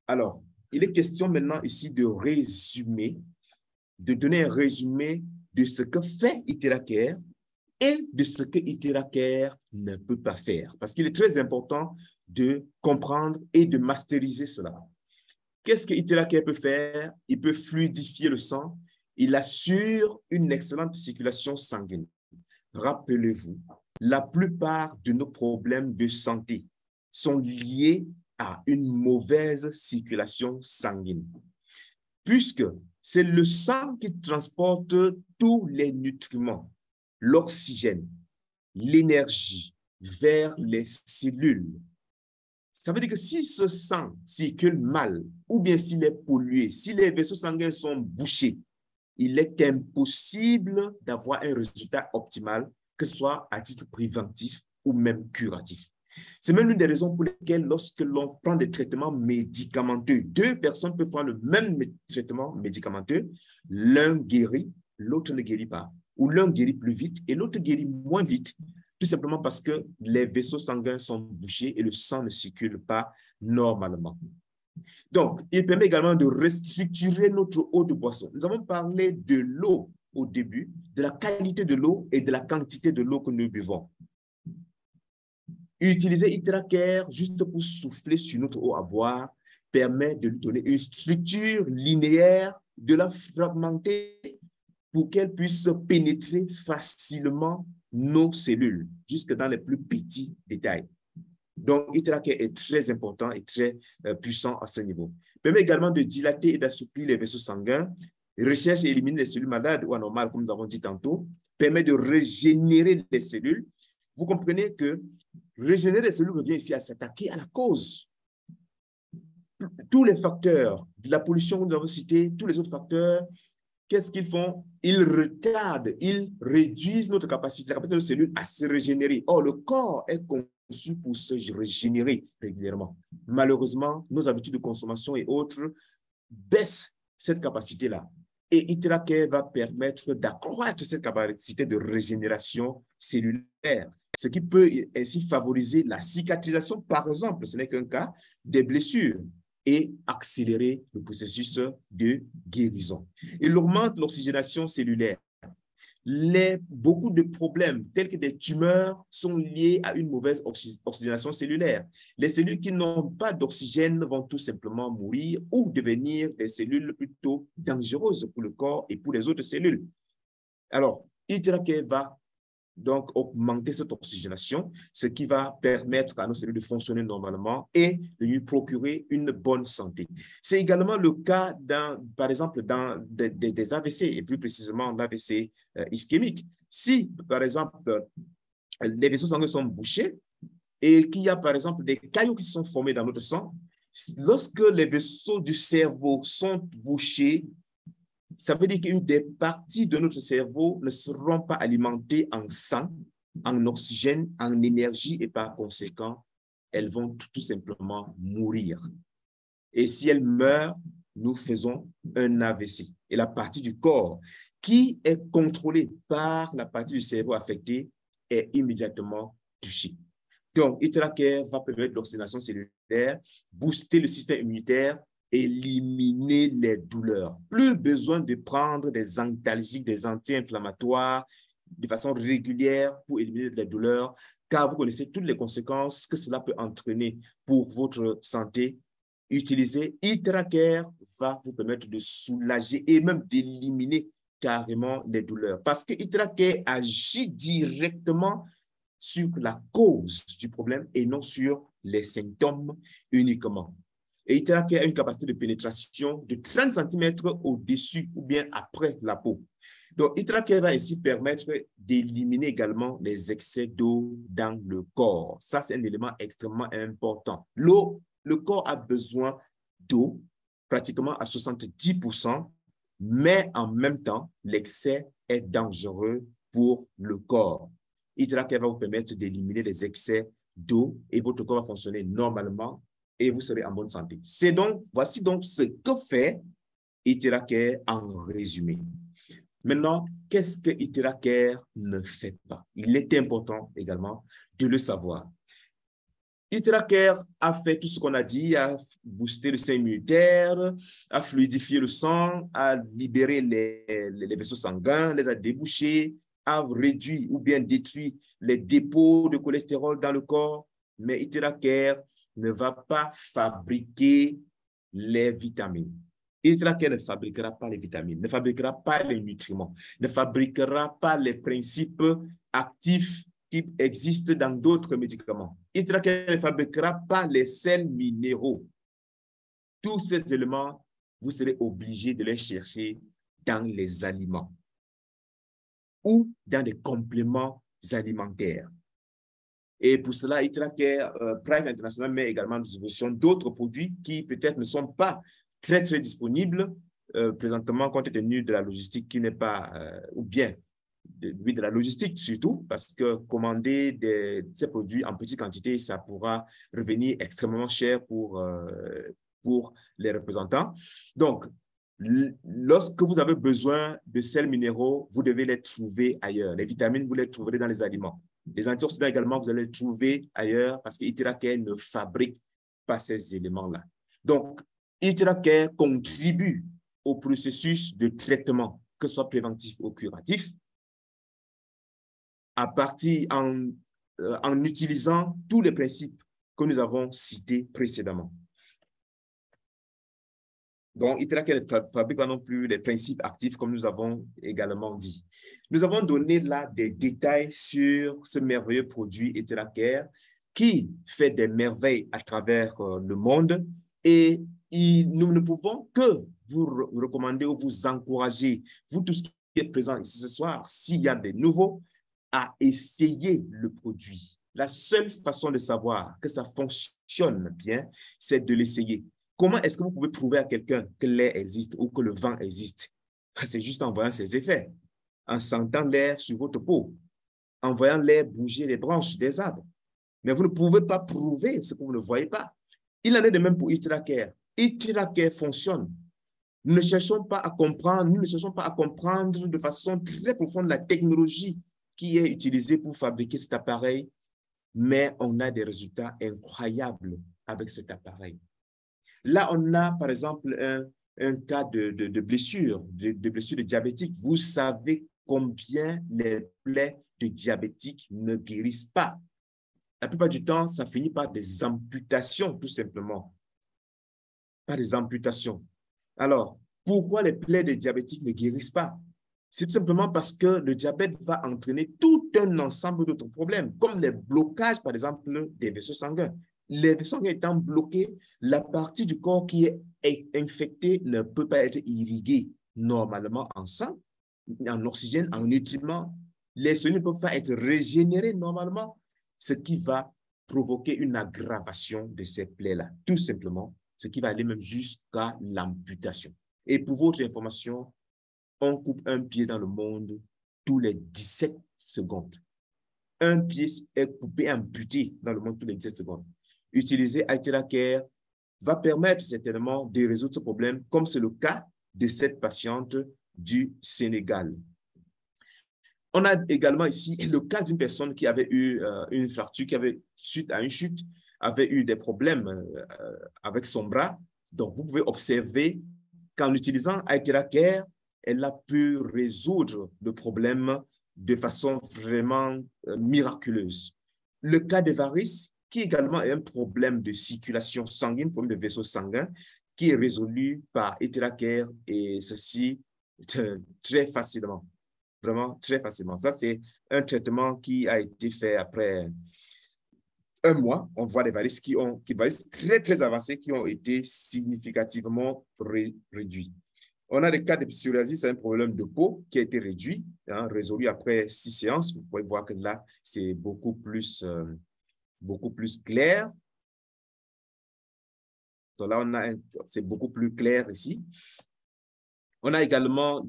S1: Alors, il est question maintenant ici de résumer, de donner un résumé de ce que fait Iteracare et de ce que Iteracare ne peut pas faire. Parce qu'il est très important de comprendre et de masteriser cela. Qu'est-ce que Iteracare peut faire? Il peut fluidifier le sang. Il assure une excellente circulation sanguine. Rappelez-vous, la plupart de nos problèmes de santé sont liés à une mauvaise circulation sanguine. Puisque c'est le sang qui transporte tous les nutriments, l'oxygène, l'énergie vers les cellules. Ça veut dire que si ce sang circule mal, ou bien s'il est pollué, si les vaisseaux sanguins sont bouchés, il est impossible d'avoir un résultat optimal, que ce soit à titre préventif ou même curatif. C'est même l'une des raisons pour lesquelles, lorsque l'on prend des traitements médicamenteux, deux personnes peuvent faire le même traitement médicamenteux, l'un guérit, l'autre ne guérit pas. Ou l'un guérit plus vite et l'autre guérit moins vite, tout simplement parce que les vaisseaux sanguins sont bouchés et le sang ne circule pas normalement. Donc, il permet également de restructurer notre eau de boisson. Nous avons parlé de l'eau au début, de la qualité de l'eau et de la quantité de l'eau que nous buvons. Utiliser Iteracare juste pour souffler sur notre eau à boire permet de lui donner une structure linéaire, de la fragmenter pour qu'elle puisse pénétrer facilement nos cellules, jusque dans les plus petits détails. Donc, Iteracare est très important et très puissant à ce niveau. Il permet également de dilater et d'assouplir les vaisseaux sanguins, recherche et élimine les cellules malades ou anormales, comme nous avons dit tantôt, permet de régénérer les cellules. Vous comprenez que régénérer les cellules revient ici à s'attaquer à la cause. Tous les facteurs de la pollution que nous avons cités, tous les autres facteurs, qu'est-ce qu'ils font? Ils retardent, ils réduisent notre capacité, la capacité de nos cellules à se régénérer. Or, le corps est conçu pour se régénérer régulièrement. Malheureusement, nos habitudes de consommation et autres baissent cette capacité-là. Et Iteracare va permettre d'accroître cette capacité de régénération cellulaire, ce qui peut ainsi favoriser la cicatrisation, par exemple, ce n'est qu'un cas, des blessures, et accélérer le processus de guérison. Il augmente l'oxygénation cellulaire. Beaucoup de problèmes, tels que des tumeurs, sont liés à une mauvaise oxygénation cellulaire. Les cellules qui n'ont pas d'oxygène vont tout simplement mourir ou devenir des cellules plutôt dangereuses pour le corps et pour les autres cellules. Alors, Iteracare va donc augmenter cette oxygénation, ce qui va permettre à nos cellules de fonctionner normalement et de lui procurer une bonne santé. C'est également le cas, par exemple, dans des AVC, et plus précisément l'AVC ischémique. Si, par exemple, les vaisseaux sanguins sont bouchés et qu'il y a, par exemple, des caillots qui sont formés dans notre sang, lorsque les vaisseaux du cerveau sont bouchés, ça veut dire qu'une des parties de notre cerveau ne seront pas alimentées en sang, en oxygène, en énergie et par conséquent, elles vont tout simplement mourir. Et si elles meurent, nous faisons un AVC. Et la partie du corps qui est contrôlée par la partie du cerveau affectée est immédiatement touchée. Donc, ItraCare va permettre l'oxygénation cellulaire, booster le système immunitaire, éliminer les douleurs. Plus besoin de prendre des antalgiques, des anti-inflammatoires de façon régulière pour éliminer les douleurs, car vous connaissez toutes les conséquences que cela peut entraîner pour votre santé. Utiliser ItraCare va vous permettre de soulager et même d'éliminer carrément les douleurs. Parce que ItraCare agit directement sur la cause du problème et non sur les symptômes uniquement. Et ItraCare a une capacité de pénétration de 30 cm au-dessus ou bien après la peau. Donc, ItraCare va ainsi permettre d'éliminer également les excès d'eau dans le corps. Ça, c'est un élément extrêmement important. L'eau, le corps a besoin d'eau pratiquement à 70%, mais en même temps, l'excès est dangereux pour le corps. ItraCare va vous permettre d'éliminer les excès d'eau et votre corps va fonctionner normalement et vous serez en bonne santé. Voici donc ce que fait ItraCare en résumé. Maintenant, qu'est-ce que ItraCare ne fait pas? Il est important également de le savoir. ItraCare a fait tout ce qu'on a dit, a boosté le système immunitaire, a fluidifié le sang, a libéré les vaisseaux sanguins, les a débouchés, a réduit ou bien détruit les dépôts de cholestérol dans le corps, mais ItraCare ne va pas fabriquer les vitamines. ItraCare ne fabriquera pas les vitamines, ne fabriquera pas les nutriments, ne fabriquera pas les principes actifs qui existent dans d'autres médicaments. ItraCare ne fabriquera pas les sels minéraux. Tous ces éléments, vous serez obligé de les chercher dans les aliments ou dans des compléments alimentaires. Et pour cela, ItraCare Private International met également à disposition d'autres produits qui peut-être ne sont pas très disponibles présentement compte tenu de la logistique qui n'est pas, ou bien de la logistique surtout, parce que commander ces produits en petite quantité, ça pourra revenir extrêmement cher pour les représentants. Donc, lorsque vous avez besoin de sels minéraux, vous devez les trouver ailleurs. Les vitamines, vous les trouverez dans les aliments. Les antioxydants également, vous allez les trouver ailleurs parce que ItraCare ne fabrique pas ces éléments-là. Donc, ItraCare contribue au processus de traitement, que ce soit préventif ou curatif, en utilisant tous les principes que nous avons cités précédemment. Donc, ItraCare ne fabrique pas non plus les principes actifs comme nous avons également dit. Nous avons donné là des détails sur ce merveilleux produit ItraCare qui fait des merveilles à travers le monde et nous ne pouvons que vous recommander ou vous encourager, vous tous qui êtes présents ici ce soir, s'il y a des nouveaux, à essayer le produit. La seule façon de savoir que ça fonctionne bien, c'est de l'essayer. Comment est-ce que vous pouvez prouver à quelqu'un que l'air existe ou que le vent existe? C'est juste en voyant ses effets, en sentant l'air sur votre peau, en voyant l'air bouger les branches des arbres. Mais vous ne pouvez pas prouver ce que vous ne voyez pas. Il en est de même pour ItraCare. ItraCare fonctionne. Nous ne cherchons pas à comprendre, de façon très profonde la technologie qui est utilisée pour fabriquer cet appareil, mais on a des résultats incroyables avec cet appareil. Là, on a, par exemple, un cas de blessure, de blessure de diabétique. Vous savez combien les plaies de diabétiques ne guérissent pas. La plupart du temps, ça finit par des amputations, tout simplement. Par des amputations. Alors, pourquoi les plaies de diabétiques ne guérissent pas? C'est tout simplement parce que le diabète va entraîner tout un ensemble d'autres problèmes, comme les blocages, par exemple, des vaisseaux sanguins. Les vaisseaux sanguins étant bloqués, la partie du corps qui est infectée ne peut pas être irriguée normalement en sang, en oxygène, en nutriments. Les cellules ne peuvent pas être régénérées normalement, ce qui va provoquer une aggravation de ces plaies-là, tout simplement, ce qui va aller même jusqu'à l'amputation. Et pour votre information, on coupe un pied dans le monde tous les 17 secondes. Un pied est coupé, amputé dans le monde tous les 17 secondes. Utiliser ItraCare va permettre certainement de résoudre ce problème, comme c'est le cas de cette patiente du Sénégal. On a également ici le cas d'une personne qui avait eu une fracture, qui avait, suite à une chute, avait eu des problèmes avec son bras. Donc, vous pouvez observer qu'en utilisant Aithera Care, elle a pu résoudre le problème de façon vraiment miraculeuse. Le cas de varices, qui également est un problème de circulation sanguine, problème de vaisseau sanguin, qui est résolu par Aithera Care et ceci très facilement. Vraiment très facilement. Ça, c'est un traitement qui a été fait après un mois. On voit des varices varices très, très avancées qui ont été significativement réduits. On a des cas de psoriasis, c'est un problème de peau qui a été réduit, résolu après 6 séances. Vous pouvez voir que là, c'est beaucoup plus clair. Donc là, c'est beaucoup plus clair ici. On a également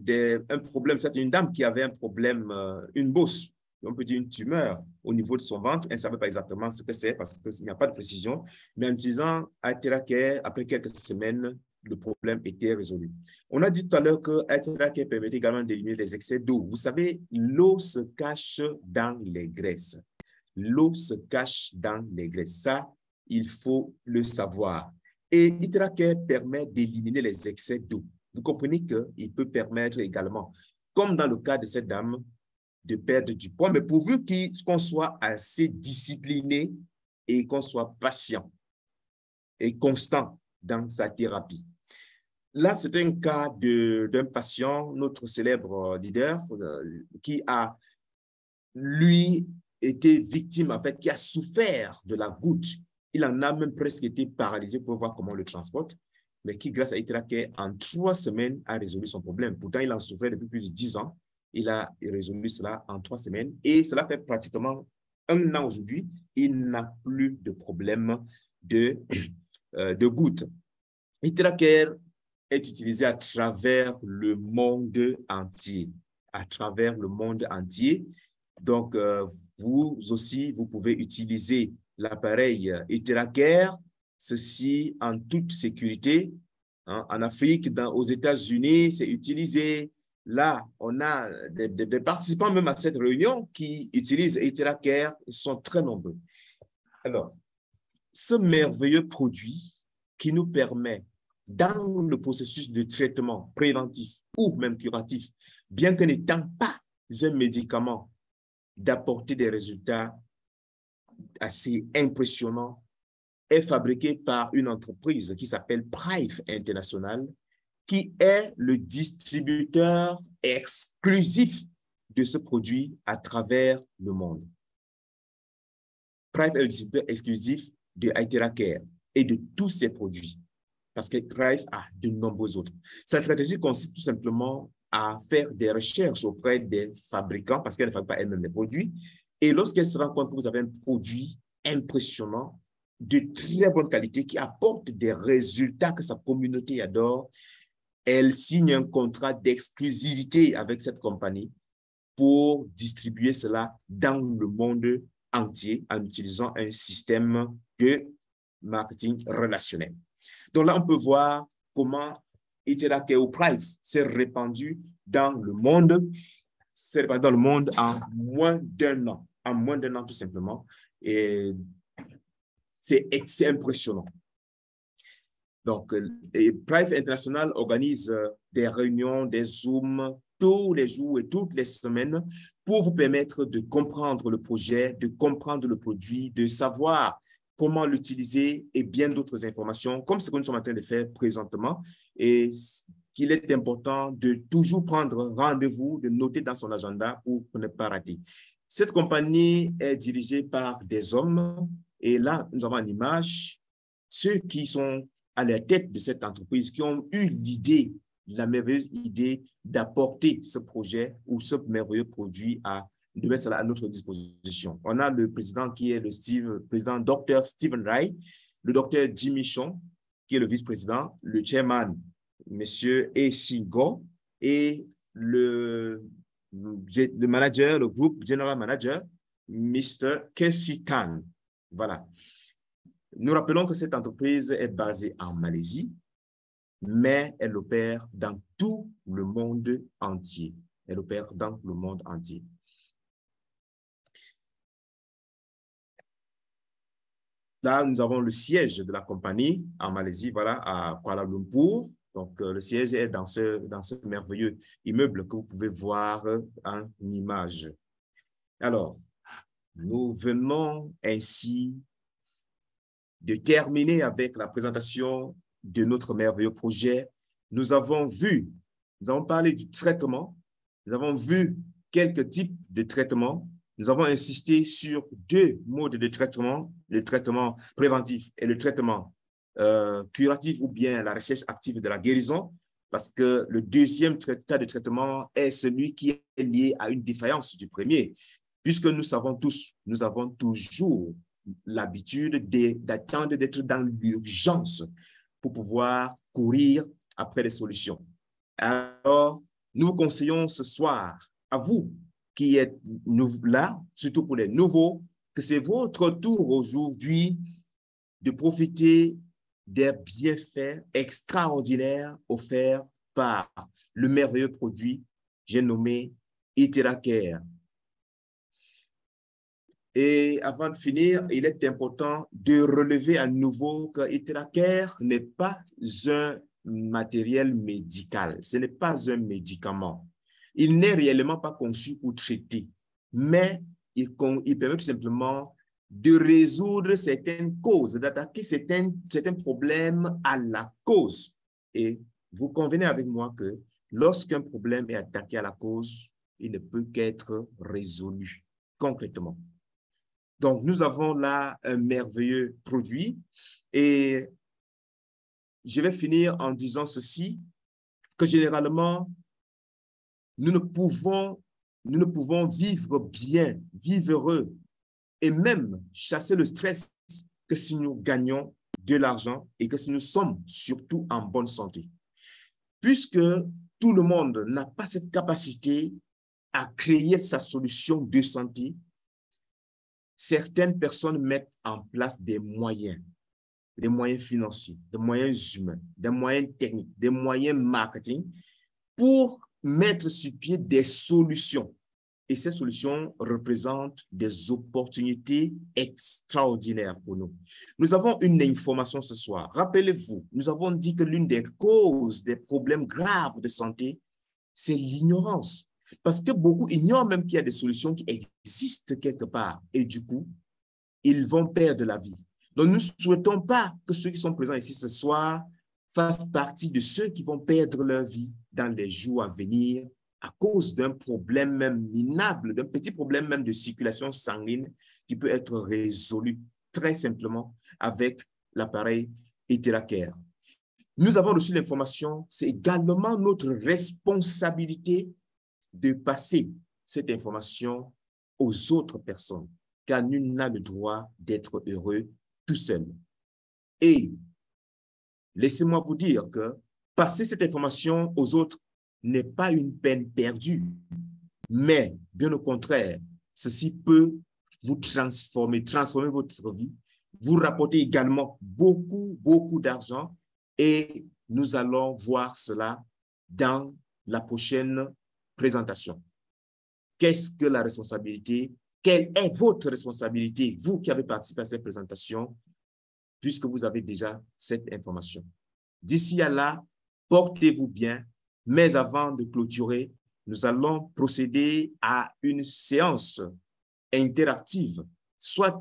S1: un problème, c'est une dame qui avait un problème, une bosse, on peut dire une tumeur au niveau de son ventre. Elle ne savait pas exactement ce que c'est parce qu'il n'y a pas de précision. Mais en utilisant Aithera Care, après quelques semaines, le problème était résolu. On a dit tout à l'heure que Aithera Care permet également d'éliminer les excès d'eau. Vous savez, l'eau se cache dans les graisses. L'eau se cache dans les graisses. Ça, il faut le savoir. Et Aithera Care permet d'éliminer les excès d'eau. Vous comprenez qu'il peut permettre également, comme dans le cas de cette dame, de perdre du poids, mais pourvu qu'on soit assez discipliné et qu'on soit patient et constant dans sa thérapie. Là, c'est un cas d'un patient, notre célèbre leader, qui a, lui, été victime, en fait, qui a souffert de la goutte. Il en a même presque été paralysé pour voir comment on le transporte, mais qui, grâce à Aithera Care, en 3 semaines, a résolu son problème. Pourtant, il en souffrait depuis plus de 10 ans. Il a résolu cela en 3 semaines et cela fait pratiquement 1 an aujourd'hui. Il n'a plus de problème de goutte. Aithera Care est utilisé à travers le monde entier. À travers le monde entier. Donc, vous aussi, vous pouvez utiliser l'appareil Aithera Care, ceci en toute sécurité. En Afrique, aux États-Unis, c'est utilisé. Là, on a des participants même à cette réunion qui utilisent Aithera Care. Ils sont très nombreux. Alors, ce merveilleux produit qui nous permet, dans le processus de traitement préventif ou même curatif, bien que n'étant pas un médicament, d'apporter des résultats assez impressionnants, est fabriqué par une entreprise qui s'appelle Prive International, qui est le distributeur exclusif de ce produit à travers le monde. Prive est le distributeur exclusif de Aithera Care et de tous ses produits, parce que Prive a de nombreux autres. Sa stratégie consiste tout simplement à faire des recherches auprès des fabricants, parce qu'elle ne fabrique pas elle-même les produits, et lorsqu'elle se rend compte que vous avez un produit impressionnant, de très bonne qualité, qui apporte des résultats que sa communauté adore, elle signe un contrat d'exclusivité avec cette compagnie pour distribuer cela dans le monde entier en utilisant un système de marketing relationnel. Donc là, on peut voir comment Aithera Care ou Prive s'est répandu dans le monde, en moins d'1 an. En moins d'1 an, tout simplement. Et c'est impressionnant. Donc, Prive International organise des réunions, des Zooms tous les jours et toutes les semaines pour vous permettre de comprendre le projet, de comprendre le produit, de savoir comment l'utiliser et bien d'autres informations, comme ce que nous sommes en train de faire présentement. Et qu'il est important de toujours prendre rendez-vous, de noter dans son agenda pour ne pas rater. Cette compagnie est dirigée par des hommes et là, nous avons une image, ceux qui sont à la tête de cette entreprise, qui ont eu l'idée, la merveilleuse idée d'apporter ce projet ou ce merveilleux produit de mettre cela à notre disposition. On a le président qui est le président Dr. Stephen Wright, le Dr. Jimmy Chong, qui est le vice-président, le chairman, M. A.C. Go, et le manager, le groupe general manager, Mr. Casey Tan. Voilà. Nous rappelons que cette entreprise est basée en Malaisie, mais elle opère dans tout le monde entier. Elle opère dans le monde entier. Là, nous avons le siège de la compagnie en Malaisie, voilà, à Kuala Lumpur. Donc, le siège est dans ce merveilleux immeuble que vous pouvez voir en image. Alors, nous venons ainsi de terminer avec la présentation de notre merveilleux projet. Nous avons parlé du traitement, nous avons vu quelques types de traitements, nous avons insisté sur deux modes de traitement, le traitement préventif et le traitement curatif ou bien la recherche active de la guérison, parce que le deuxième cas de traitement est celui qui est lié à une défaillance du premier, puisque nous avons toujours l'habitude d'attendre d'être dans l'urgence pour pouvoir courir après les solutions. Alors, nous vous conseillons ce soir, à vous qui êtes là, surtout pour les nouveaux, que c'est votre tour aujourd'hui de profiter des bienfaits extraordinaires offerts par le merveilleux produit j'ai nommé Iteracare. Et avant de finir, il est important de relever à nouveau que Iteracare n'est pas un matériel médical, ce n'est pas un médicament. Il n'est réellement pas conçu pour traiter, mais il permet tout simplement de résoudre certaines causes, d'attaquer certains problèmes à la cause. Et vous convenez avec moi que lorsqu'un problème est attaqué à la cause, il ne peut qu'être résolu concrètement. Donc, nous avons là un merveilleux produit et je vais finir en disant ceci, que généralement, nous ne pouvons vivre bien, vivre heureux et même chasser le stress que si nous gagnons de l'argent et que si nous sommes surtout en bonne santé. Puisque tout le monde n'a pas cette capacité à créer sa solution de santé, certaines personnes mettent en place des moyens financiers, des moyens humains, des moyens techniques, des moyens marketing pour mettre sur pied des solutions. Et ces solutions représentent des opportunités extraordinaires pour nous. Nous avons une information ce soir. Rappelez-vous, nous avons dit que l'une des causes des problèmes graves de santé, c'est l'ignorance. Parce que beaucoup ignorent même qu'il y a des solutions qui existent quelque part. Et du coup, ils vont perdre la vie. Donc, nous ne souhaitons pas que ceux qui sont présents ici ce soir fassent partie de ceux qui vont perdre leur vie dans les jours à venir à cause d'un problème même minable, d'un petit problème même de circulation sanguine qui peut être résolu très simplement avec l'appareil Iteracare. Nous avons reçu l'information, c'est également notre responsabilité de passer cette information aux autres personnes, car nul n'a le droit d'être heureux tout seul. Et laissez-moi vous dire que passer cette information aux autres n'est pas une peine perdue, mais bien au contraire, ceci peut vous transformer votre vie, vous rapporter également beaucoup d'argent et nous allons voir cela dans la prochaine présentation. Qu'est-ce que la responsabilité? Quelle est votre responsabilité, vous qui avez participé à cette présentation, puisque vous avez déjà cette information? D'ici à là, portez-vous bien, mais avant de clôturer, nous allons procéder à une séance interactive, soit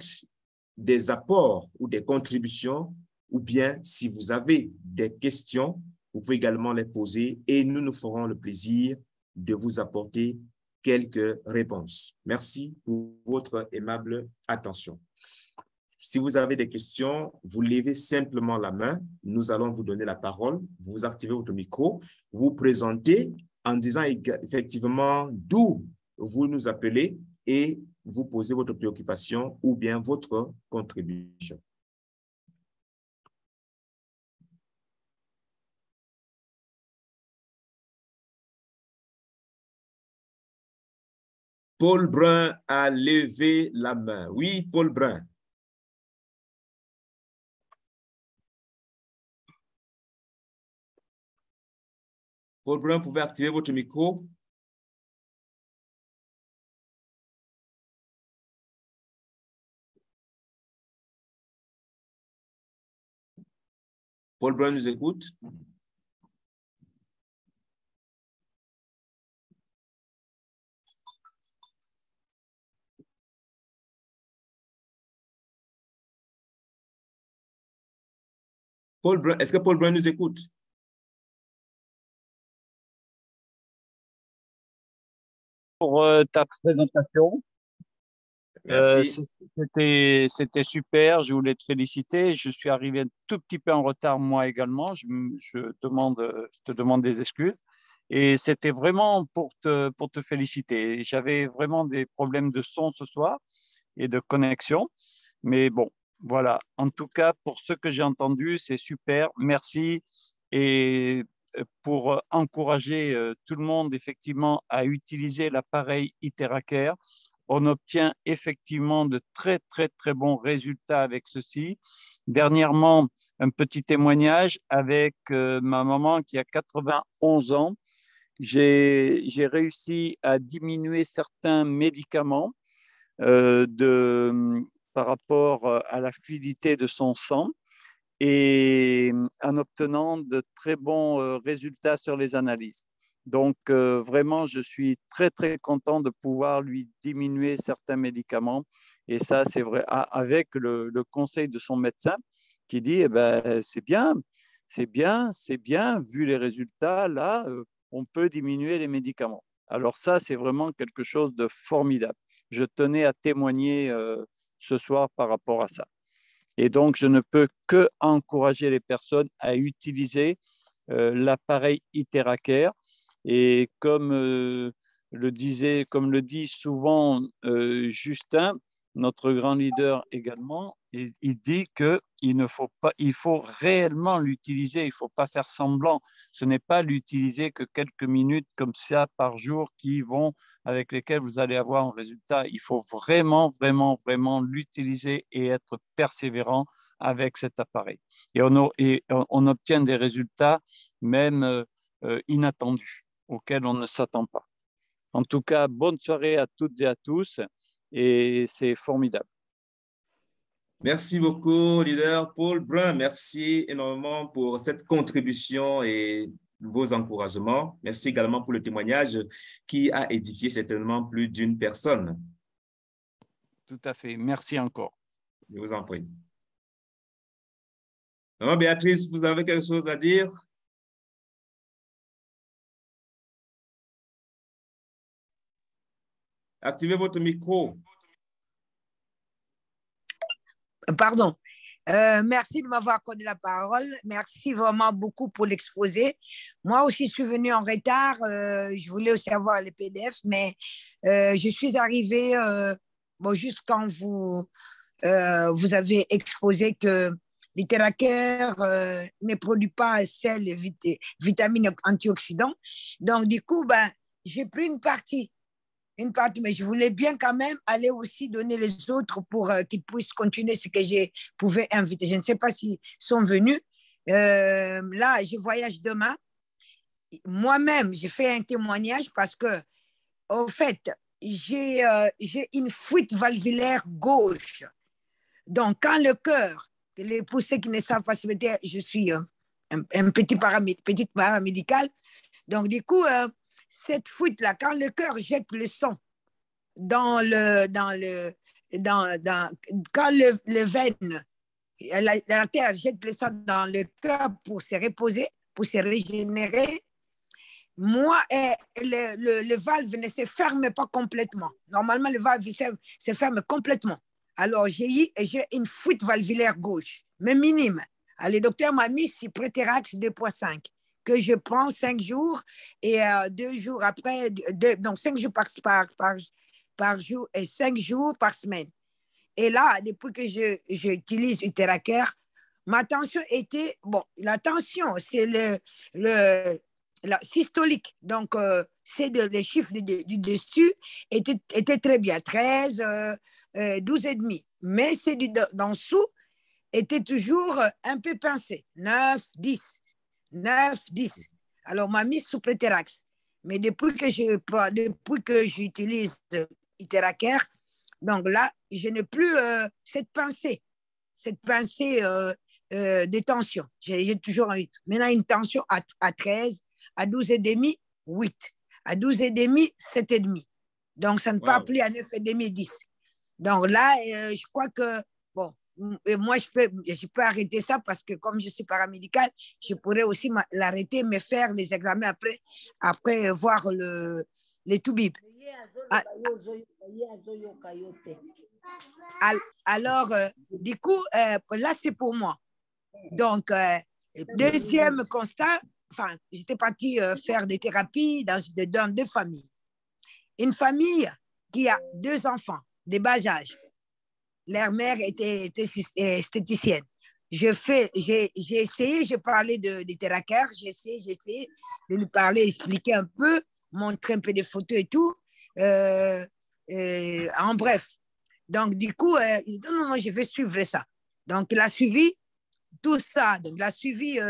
S1: des apports ou des contributions, ou bien si vous avez des questions, vous pouvez également les poser et nous nous ferons le plaisir de vous apporter quelques réponses. Merci pour votre aimable attention. Si vous avez des questions, vous levez simplement la main. Nous allons vous donner la parole. Vous activez votre micro. Vous présentez en disant effectivement d'où vous nous appelez et vous posez votre préoccupation ou bien votre contribution. Paul Brun a levé la main. Oui, Paul Brun. Paul Brun, vous pouvez activer votre micro. Paul Brown nous écoute? Paul Brown, est-ce que Paul Brown nous écoute?
S2: Pour ta présentation.
S1: Merci.
S2: C'était super, je voulais te féliciter. Je suis arrivé un tout petit peu en retard moi également. Je te demande des excuses. Et c'était vraiment pour te féliciter. J'avais vraiment des problèmes de son ce soir et de connexion. Mais bon, voilà. En tout cas, pour ce que j'ai entendu, c'est super. Merci. Et pour encourager tout le monde effectivement à utiliser l'appareil Iteracare, on obtient effectivement de très, très, très bons résultats avec ceci. Dernièrement, un petit témoignage avec ma maman qui a 91 ans. J'ai réussi à diminuer certains médicaments par rapport à la fluidité de son sang et en obtenant de très bons résultats sur les analyses. Donc, vraiment, je suis très, très content de pouvoir lui diminuer certains médicaments. Et ça, c'est vrai, avec le conseil de son médecin qui dit, eh ben, c'est bien, c'est bien, c'est bien, vu les résultats, là, on peut diminuer les médicaments. Alors ça, c'est vraiment quelque chose de formidable. Je tenais à témoigner ce soir par rapport à ça. Et donc, je ne peux que encourager les personnes à utiliser l'appareil Iteracare. Et comme le dit souvent Justin, notre grand leader également, il dit il faut réellement l'utiliser, il ne faut pas faire semblant. Ce n'est pas l'utiliser que quelques minutes comme ça par jour avec lesquelles vous allez avoir un résultat. Il faut vraiment, vraiment, vraiment l'utiliser et être persévérant avec cet appareil. Et on obtient des résultats même inattendus, auxquels on ne s'attend pas. En tout cas, bonne soirée à toutes et à tous, et c'est formidable.
S1: Merci beaucoup, leader Paul Brown. Merci énormément pour cette contribution et vos encouragements. Merci également pour le témoignage qui a édifié certainement plus d'une personne.
S2: Tout à fait. Merci encore.
S1: Je vous en prie. Maman Béatrice, vous avez quelque chose à dire? Activez votre micro.
S3: Pardon. Merci de m'avoir accordé la parole. Merci vraiment beaucoup pour l'exposé. Moi aussi, je suis venue en retard. Je voulais aussi avoir les PDF, mais je suis arrivée juste quand vous avez exposé que l'Iteracare ne produit pas assez les vitamines antioxydants. Donc, du coup, j'ai pris une partie, mais je voulais bien quand même aller aussi donner les autres pour qu'ils puissent continuer ce que j'ai pouvais inviter. Je ne sais pas s'ils sont venus. Là, je voyage demain. Moi-même, j'ai fait un témoignage parce que, au fait, j'ai une fuite valvulaire gauche. Donc, quand le cœur, pour ceux qui ne savent pas, je suis un petit petite paramédical. Donc, du coup, cette fuite-là, quand le cœur jette le sang quand le veine, la terre jette le sang dans le cœur pour se reposer, pour se régénérer, moi, le valve ne se ferme pas complètement. Normalement, le valve se ferme complètement. Alors, j'ai une fuite valvulaire gauche, mais minime. Alors, le docteur m'a mis Cyproterax 2.5 que je prends 5 jours et 2 jours après, donc 5 jours par jour et 5 jours par semaine. Et là, depuis que j'utilise Iteracare, ma tension était, la tension, c'est la systolique. Donc, c'est les chiffres du dessus étaient très bien, 13, 12,5. Mais c'est d'en dessous était toujours un peu pincé, 9, 10. 9, 10. Alors, on m'a mis sous Préterax. Mais depuis que j'utilise Iteracare, donc là, je n'ai plus cette pincée de tension. J'ai toujours eu maintenant une tension à 13, à 12,5, 8. À 12,5, 7,5. Donc, ça ne part plus à 9,5, 10. Donc là, je crois que, bon, moi, je peux arrêter ça parce que comme je suis paramédicale, je pourrais aussi l'arrêter, mais faire les examens après voir les toubibs. Alors, du coup, là, c'est pour moi. Donc, deuxième constat, enfin, j'étais partie faire des thérapies dans 2 familles. Une famille qui a 2 enfants de bas âge. Leur mère était esthéticienne. J'ai essayé, j'ai parlé de Théracare, j'ai essayé de lui parler, expliquer un peu, montrer un peu des photos et tout. En bref. Donc, du coup, il dit non, je vais suivre ça. Donc, il a suivi tout ça. Donc, il a suivi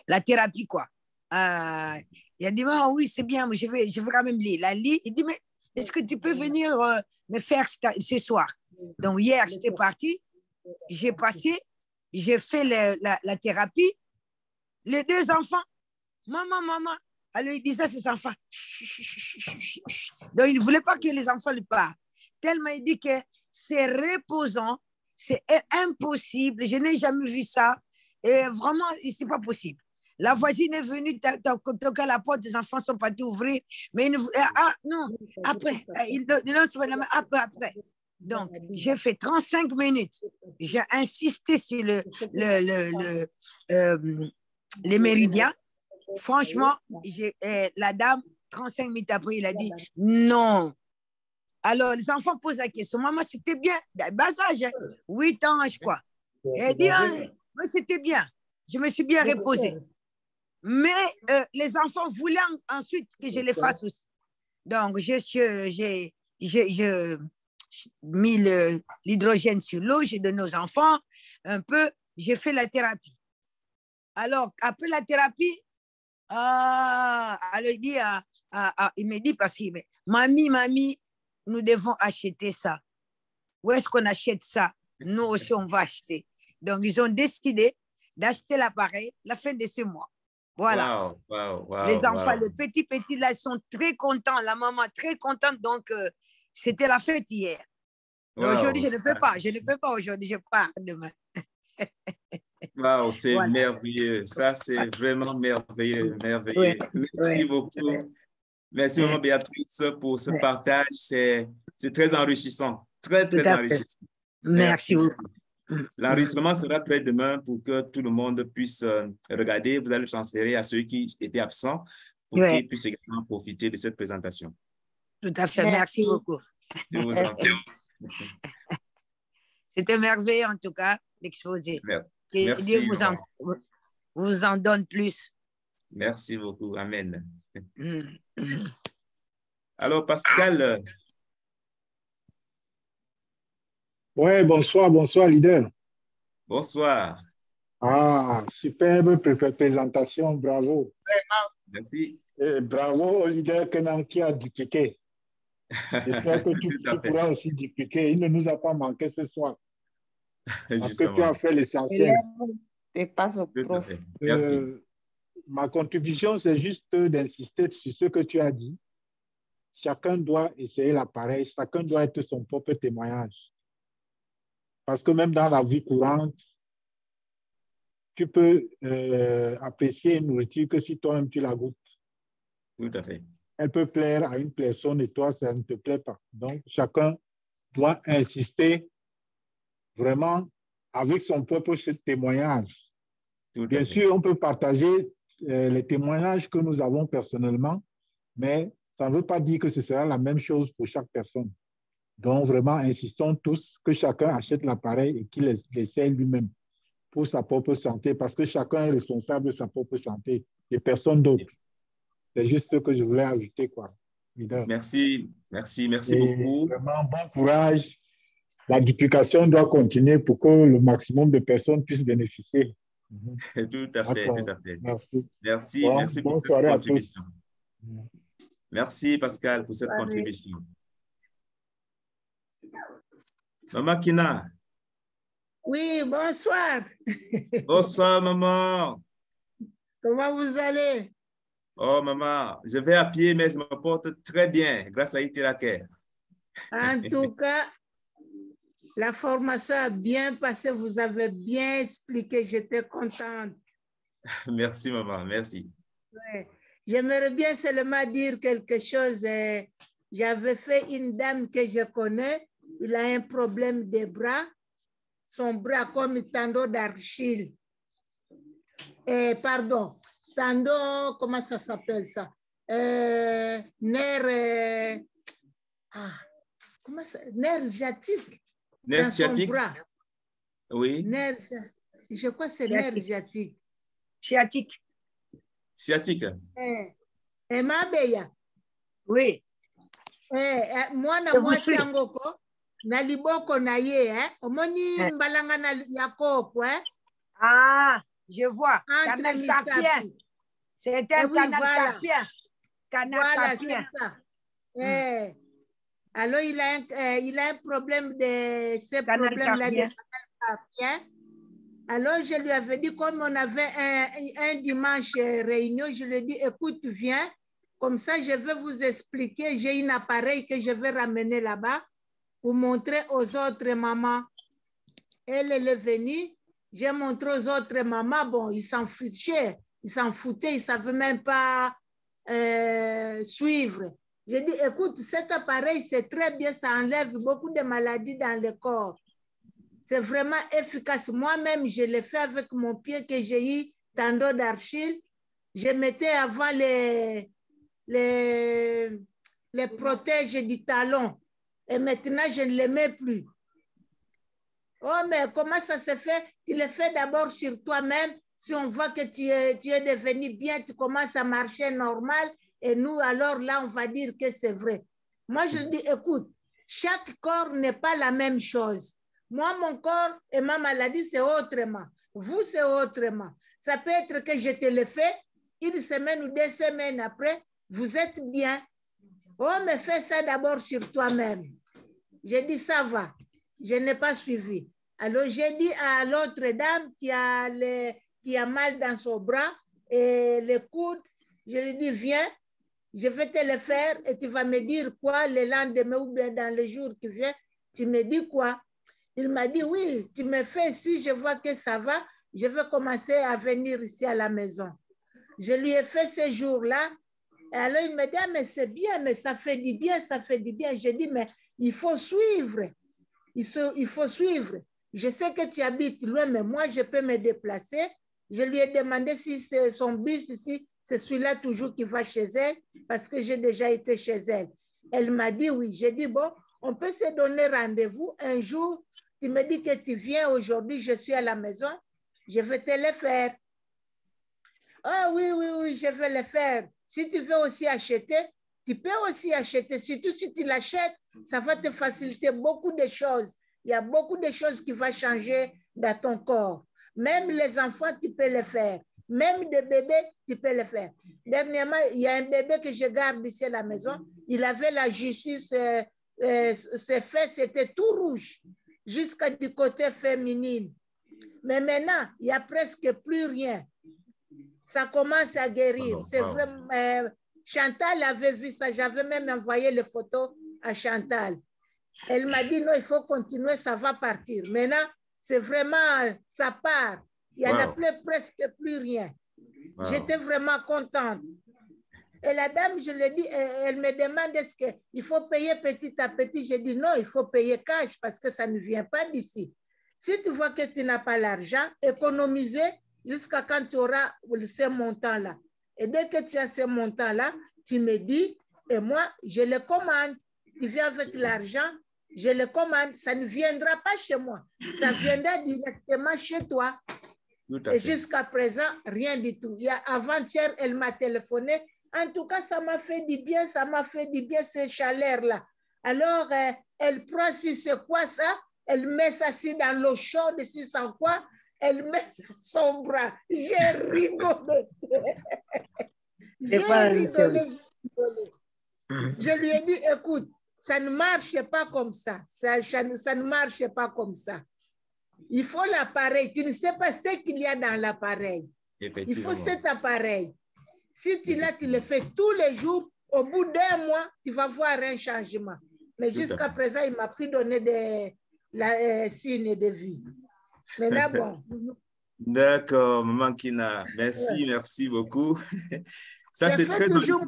S3: la thérapie, quoi. Il a dit, oh, oui, c'est bien, mais je vais quand même lire. Il dit, mais est-ce que tu peux venir me faire ce soir? Donc, hier, j'étais partie, j'ai passé, j'ai fait la thérapie. Les 2 enfants, maman, alors il disait à ses enfants, donc il ne voulait pas que les enfants lui parlent. Tellement il dit que c'est reposant, c'est impossible, je n'ai jamais vu ça, et vraiment, ce n'est pas possible. La voisine est venue toquer à la porte, les enfants sont partis ouvrir, mais non, après, après. Donc, j'ai fait 35 minutes. J'ai insisté sur les méridiens. Franchement, la dame, 35 minutes après, il a dit non. Alors, les enfants posent la question. Maman, c'était bien. Bas âge, 8 ans, je crois. Elle dit, c'était bien. Je me suis bien reposée. Mais les enfants voulaient ensuite que je les fasse aussi. Donc, j'ai mis l'hydrogène sur l'eau, j'ai donné aux enfants un peu, j'ai fait la thérapie. Alors, après la thérapie, alors il me dit parce que, mamie, nous devons acheter ça. Où est-ce qu'on achète ça? Nous aussi, on va acheter. Donc, ils ont décidé d'acheter l'appareil la fin de ce mois. Voilà. Les enfants, les petits, là, ils sont très contents. La maman, très contente. Donc, c'était la fête hier. Aujourd'hui, je ne peux pas. Je ne peux pas aujourd'hui. Je pars demain.
S1: Wow, c'est merveilleux. Ça, c'est vraiment merveilleux. Merci beaucoup. Merci, maman Béatrice, pour ce partage. C'est très enrichissant. Très enrichissant.
S3: Merci beaucoup.
S1: L'enregistrement sera prêt demain pour que tout le monde puisse regarder. Vous allez le transférer à ceux qui étaient absents pour qu'ils puissent également profiter de cette présentation.
S3: Tout à fait. Merci beaucoup.
S1: Je vous en prie.
S3: C'était merveilleux, en tout cas, l'exposé. Que Dieu vous en donne plus.
S1: Merci beaucoup. Amen. Alors, Pascal.
S4: Oui, bonsoir, leader.
S1: Bonsoir.
S4: Superbe présentation, bravo.
S1: Merci.
S4: Et bravo au leader Kenan qui a dupliqué. J'espère que tu pourras aussi dupliquer. Il ne nous a pas manqué ce soir. Parce que tu as fait l'essentiel.
S1: Merci.
S4: Ma contribution, c'est juste d'insister sur ce que tu as dit. Chacun doit essayer l'appareil, chacun doit être son propre témoignage. Parce que même dans la vie courante, tu peux apprécier une nourriture que si toi-même tu la goûtes.
S1: Tout à fait.
S4: Elle peut plaire à une personne et toi, ça ne te plaît pas. Donc, chacun doit insister vraiment avec son propre témoignage. Bien sûr, on peut partager les témoignages que nous avons personnellement, mais ça ne veut pas dire que ce sera la même chose pour chaque personne. Donc, vraiment, insistons tous que chacun achète l'appareil et qu'il l'essaye lui-même pour sa propre santé, parce que chacun est responsable de sa propre santé et personne d'autre. C'est juste ce que je voulais ajouter, quoi.
S1: Merci beaucoup.
S4: Vraiment, bon courage. La duplication doit continuer pour que le maximum de personnes puissent bénéficier.
S1: Tout à fait.
S4: Merci.
S1: Merci pour cette contribution. Merci, Pascal, pour cette contribution. Maman Kina.
S5: Oui, bonsoir.
S1: Bonsoir, maman.
S5: Comment vous allez?
S1: Oh, maman, je vais à pied, mais je me porte très bien grâce à Itiraker.
S5: En tout cas, la formation a bien passé. Vous avez bien expliqué. J'étais contente.
S1: Merci, maman. Merci.
S5: Ouais. J'aimerais bien seulement dire quelque chose. J'avais fait une dame que je connais. Il a un problème des bras. Son bras comme un tendon d'Achille. Pardon. Tendon, comment ça s'appelle ça? Nerf. Comment ça? Nerf sciatique.
S1: Nerf
S5: dans
S1: sciatique?
S5: son bras.
S1: Oui.
S5: Nerf, je crois que c'est nerf sciatique.
S3: Sciatique.
S1: Sciatique.
S5: Mabeya.
S3: Oui.
S5: Mwana mwasi angoko na liboko na ye omoni mbalanga na ya kopo
S3: Ah, je vois.
S5: Entre
S3: Canal carpien. C'est un canal carpien. Canal
S5: voilà,
S3: carpien.
S5: c'est ça. Alors il a un problème de ce problème-là de canal carpien. Alors je lui avais dit, comme on avait un dimanche réunion, je lui ai dit, écoute, viens. Comme ça, je vais vous expliquer. J'ai un appareil que je vais ramener là-bas pour montrer aux autres mamans. Elle est venue. J'ai montré aux autres mamans. Bon, ils s'en foutaient. Ils ne savaient même pas suivre. J'ai dit, écoute, cet appareil, c'est très bien. Ça enlève beaucoup de maladies dans le corps. C'est vraiment efficace. Moi-même, je l'ai fait avec mon pied que j'ai eu tendon d'Achille. Je mettais avant les protèges du talon. Et maintenant, je ne les mets plus. Oh, mais comment ça se fait? Tu le fais d'abord sur toi-même. Si on voit que tu es devenu bien, tu commences à marcher normal. Et nous, alors là, on va dire que c'est vrai. Moi, je dis, écoute, chaque corps n'est pas la même chose. Moi, mon corps et ma maladie, c'est autrement. Vous, c'est autrement. Ça peut être que je te le fais, une semaine ou 2 semaines après, vous êtes bien. Oh, mais fais ça d'abord sur toi-même. J'ai dit, ça va. Je n'ai pas suivi. Alors, j'ai dit à l'autre dame qui a mal dans son bras et le coude, je lui ai dit, viens, je vais te le faire et tu vas me dire quoi le lendemain ou bien dans les jours qui viennent. Tu me dis quoi? Il m'a dit, oui, tu me fais, si je vois que ça va, je vais commencer à venir ici à la maison. Je lui ai fait ce jour-là. Et alors, il me dit, ah, mais c'est bien, mais ça fait du bien, ça fait du bien. J'ai dit, mais il faut suivre. Il faut suivre. Je sais que tu habites loin, mais moi, je peux me déplacer. Je lui ai demandé si c'est son bus ici, c'est celui-là toujours qui va chez elle, parce que j'ai déjà été chez elle. Elle m'a dit oui. J'ai dit, bon, on peut se donner rendez-vous. Un jour, tu me dis que tu viens aujourd'hui, je suis à la maison, je vais te le faire. Ah oui, oui, oui, je vais le faire. Si tu veux aussi acheter, tu peux aussi acheter. Surtout si tu l'achètes, ça va te faciliter beaucoup de choses. Il y a beaucoup de choses qui vont changer dans ton corps. Même les enfants, tu peux le faire. Même des bébés, tu peux le faire. Dernièrement, il y a un bébé que je garde ici à la maison. Il avait la justice, ses fesses étaient tout rouges, jusqu'à du côté féminin. Mais maintenant, il n'y a presque plus rien. Ça commence à guérir. C'est vraiment... Chantal avait vu ça. J'avais même envoyé les photos à Chantal. Elle m'a dit, non, il faut continuer, ça va partir. Maintenant, c'est vraiment, ça part. Il n'y en a presque plus rien. J'étais vraiment contente. Et la dame, je lui ai dit, elle me demande est-ce qu'il faut payer petit à petit. J'ai dit, non, il faut payer cash parce que ça ne vient pas d'ici. Si tu vois que tu n'as pas l'argent, économiser jusqu'à quand tu auras ces montants-là. Et dès que tu as ces montants-là, tu me dis, et moi, je le commande. Tu viens avec l'argent, je le commande. Ça ne viendra pas chez moi. Ça viendra directement chez toi. Et jusqu'à présent, rien du tout. Avant-hier, elle m'a téléphoné. En tout cas, ça m'a fait du bien, ça m'a fait du bien, ces chaleurs-là. Alors, elle prend si c'est quoi ça, elle met ça si dans l'eau chaude, si c'est quoi, elle met son bras. J'ai rigolé. J'ai rigolé. Je lui ai dit, écoute, ça ne marche pas comme ça. Ça ne marche pas comme ça. Il faut l'appareil. Tu ne sais pas ce qu'il y a dans l'appareil. Il faut cet appareil. Si tu l'as, tu le fais tous les jours. Au bout d'1 mois, tu vas voir un changement. Mais jusqu'à présent, il ne m'a plus donné des signes de vie. Mais là, bon.
S1: D'accord, Maman Kina. Merci, merci beaucoup. Ça, c'est très
S5: toujours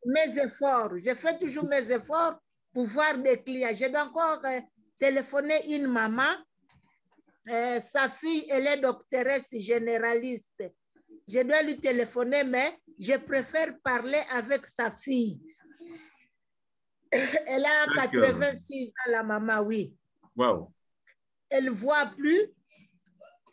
S5: mes efforts. Je fais toujours mes efforts pour voir des clients. Je dois encore téléphoner une maman. Sa fille, elle est doctoresse généraliste. Je dois lui téléphoner, mais je préfère parler avec sa fille. Elle a 86 ans, la maman, oui.
S1: Wow.
S5: Elle ne voit plus.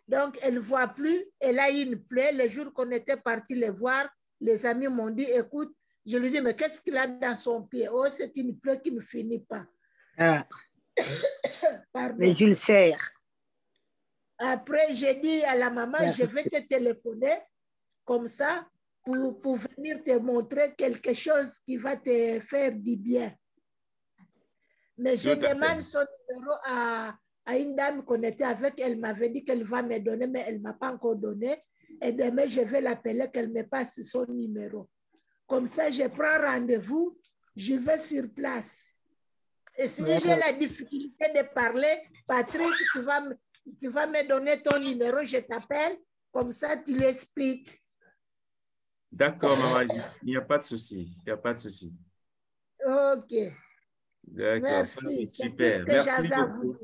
S5: Donc, elle ne voit plus. Elle a une plaie. Le jour qu'on était parti les voir, les amis m'ont dit, écoute, je lui dis, mais qu'est-ce qu'il a dans son pied? Oh, c'est une plaie qui ne finit pas.
S3: Ah. Mais je le sais.
S5: Après, j'ai dit à la maman, je vais te téléphoner comme ça pour venir te montrer quelque chose qui va te faire du bien. Mais je demande son numéro à une dame qu'on était avec. Elle m'avait dit qu'elle va me donner, mais elle ne m'a pas encore donné. Et demain, je vais l'appeler, qu'elle me passe son numéro. Comme ça, je prends rendez-vous, je vais sur place. Et si j'ai la difficulté de parler, Patrick, tu vas me donner ton numéro, je t'appelle, comme ça tu l'expliques.
S1: D'accord, maman, il n'y a pas de souci, il n'y a pas de souci.
S5: Ok.
S1: D'accord, c'est super. Merci beaucoup.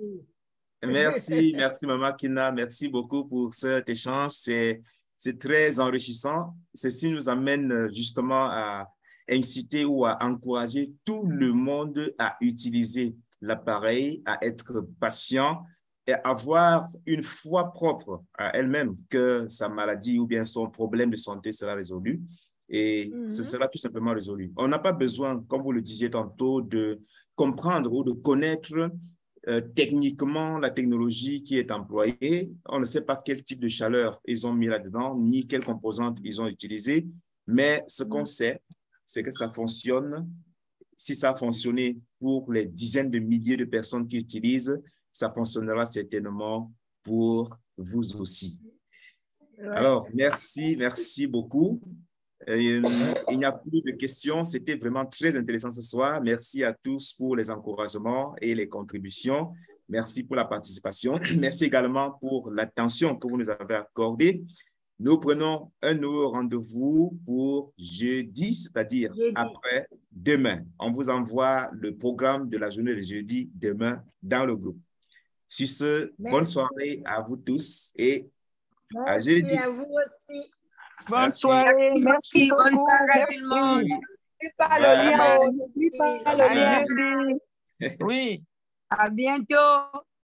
S1: Merci, merci Maman Kina, merci beaucoup pour cet échange, c'est très enrichissant. Ceci nous amène justement à inciter ou à encourager tout le monde à utiliser l'appareil, à être patient et avoir une foi propre à elle-même que sa maladie ou bien son problème de santé sera résolu et ce sera tout simplement résolu. On n'a pas besoin, comme vous le disiez tantôt, de comprendre ou de connaître techniquement la technologie qui est employée. On ne sait pas quel type de chaleur ils ont mis là-dedans, ni quelles composantes ils ont utilisées, mais ce qu'on sait, c'est que ça fonctionne. Si ça a fonctionné pour les dizaines de milliers de personnes qui utilisent, ça fonctionnera certainement pour vous aussi. Alors, merci, merci beaucoup. Il n'y a plus de questions. C'était vraiment très intéressant ce soir. Merci à tous pour les encouragements et les contributions. Merci pour la participation. Merci également pour l'attention que vous nous avez accordée. Nous prenons un nouveau rendez-vous pour jeudi, c'est-à-dire après demain. On vous envoie le programme de la journée de jeudi demain dans le groupe. Sur ce, bonne soirée à vous tous et à jeudi.
S5: Merci à vous aussi.
S2: Bonne soirée, merci beaucoup.
S3: Bonne soirée à tout le monde. N'oublie pas le lien. N'oublie pas le lien.
S2: Oui.
S3: À bientôt.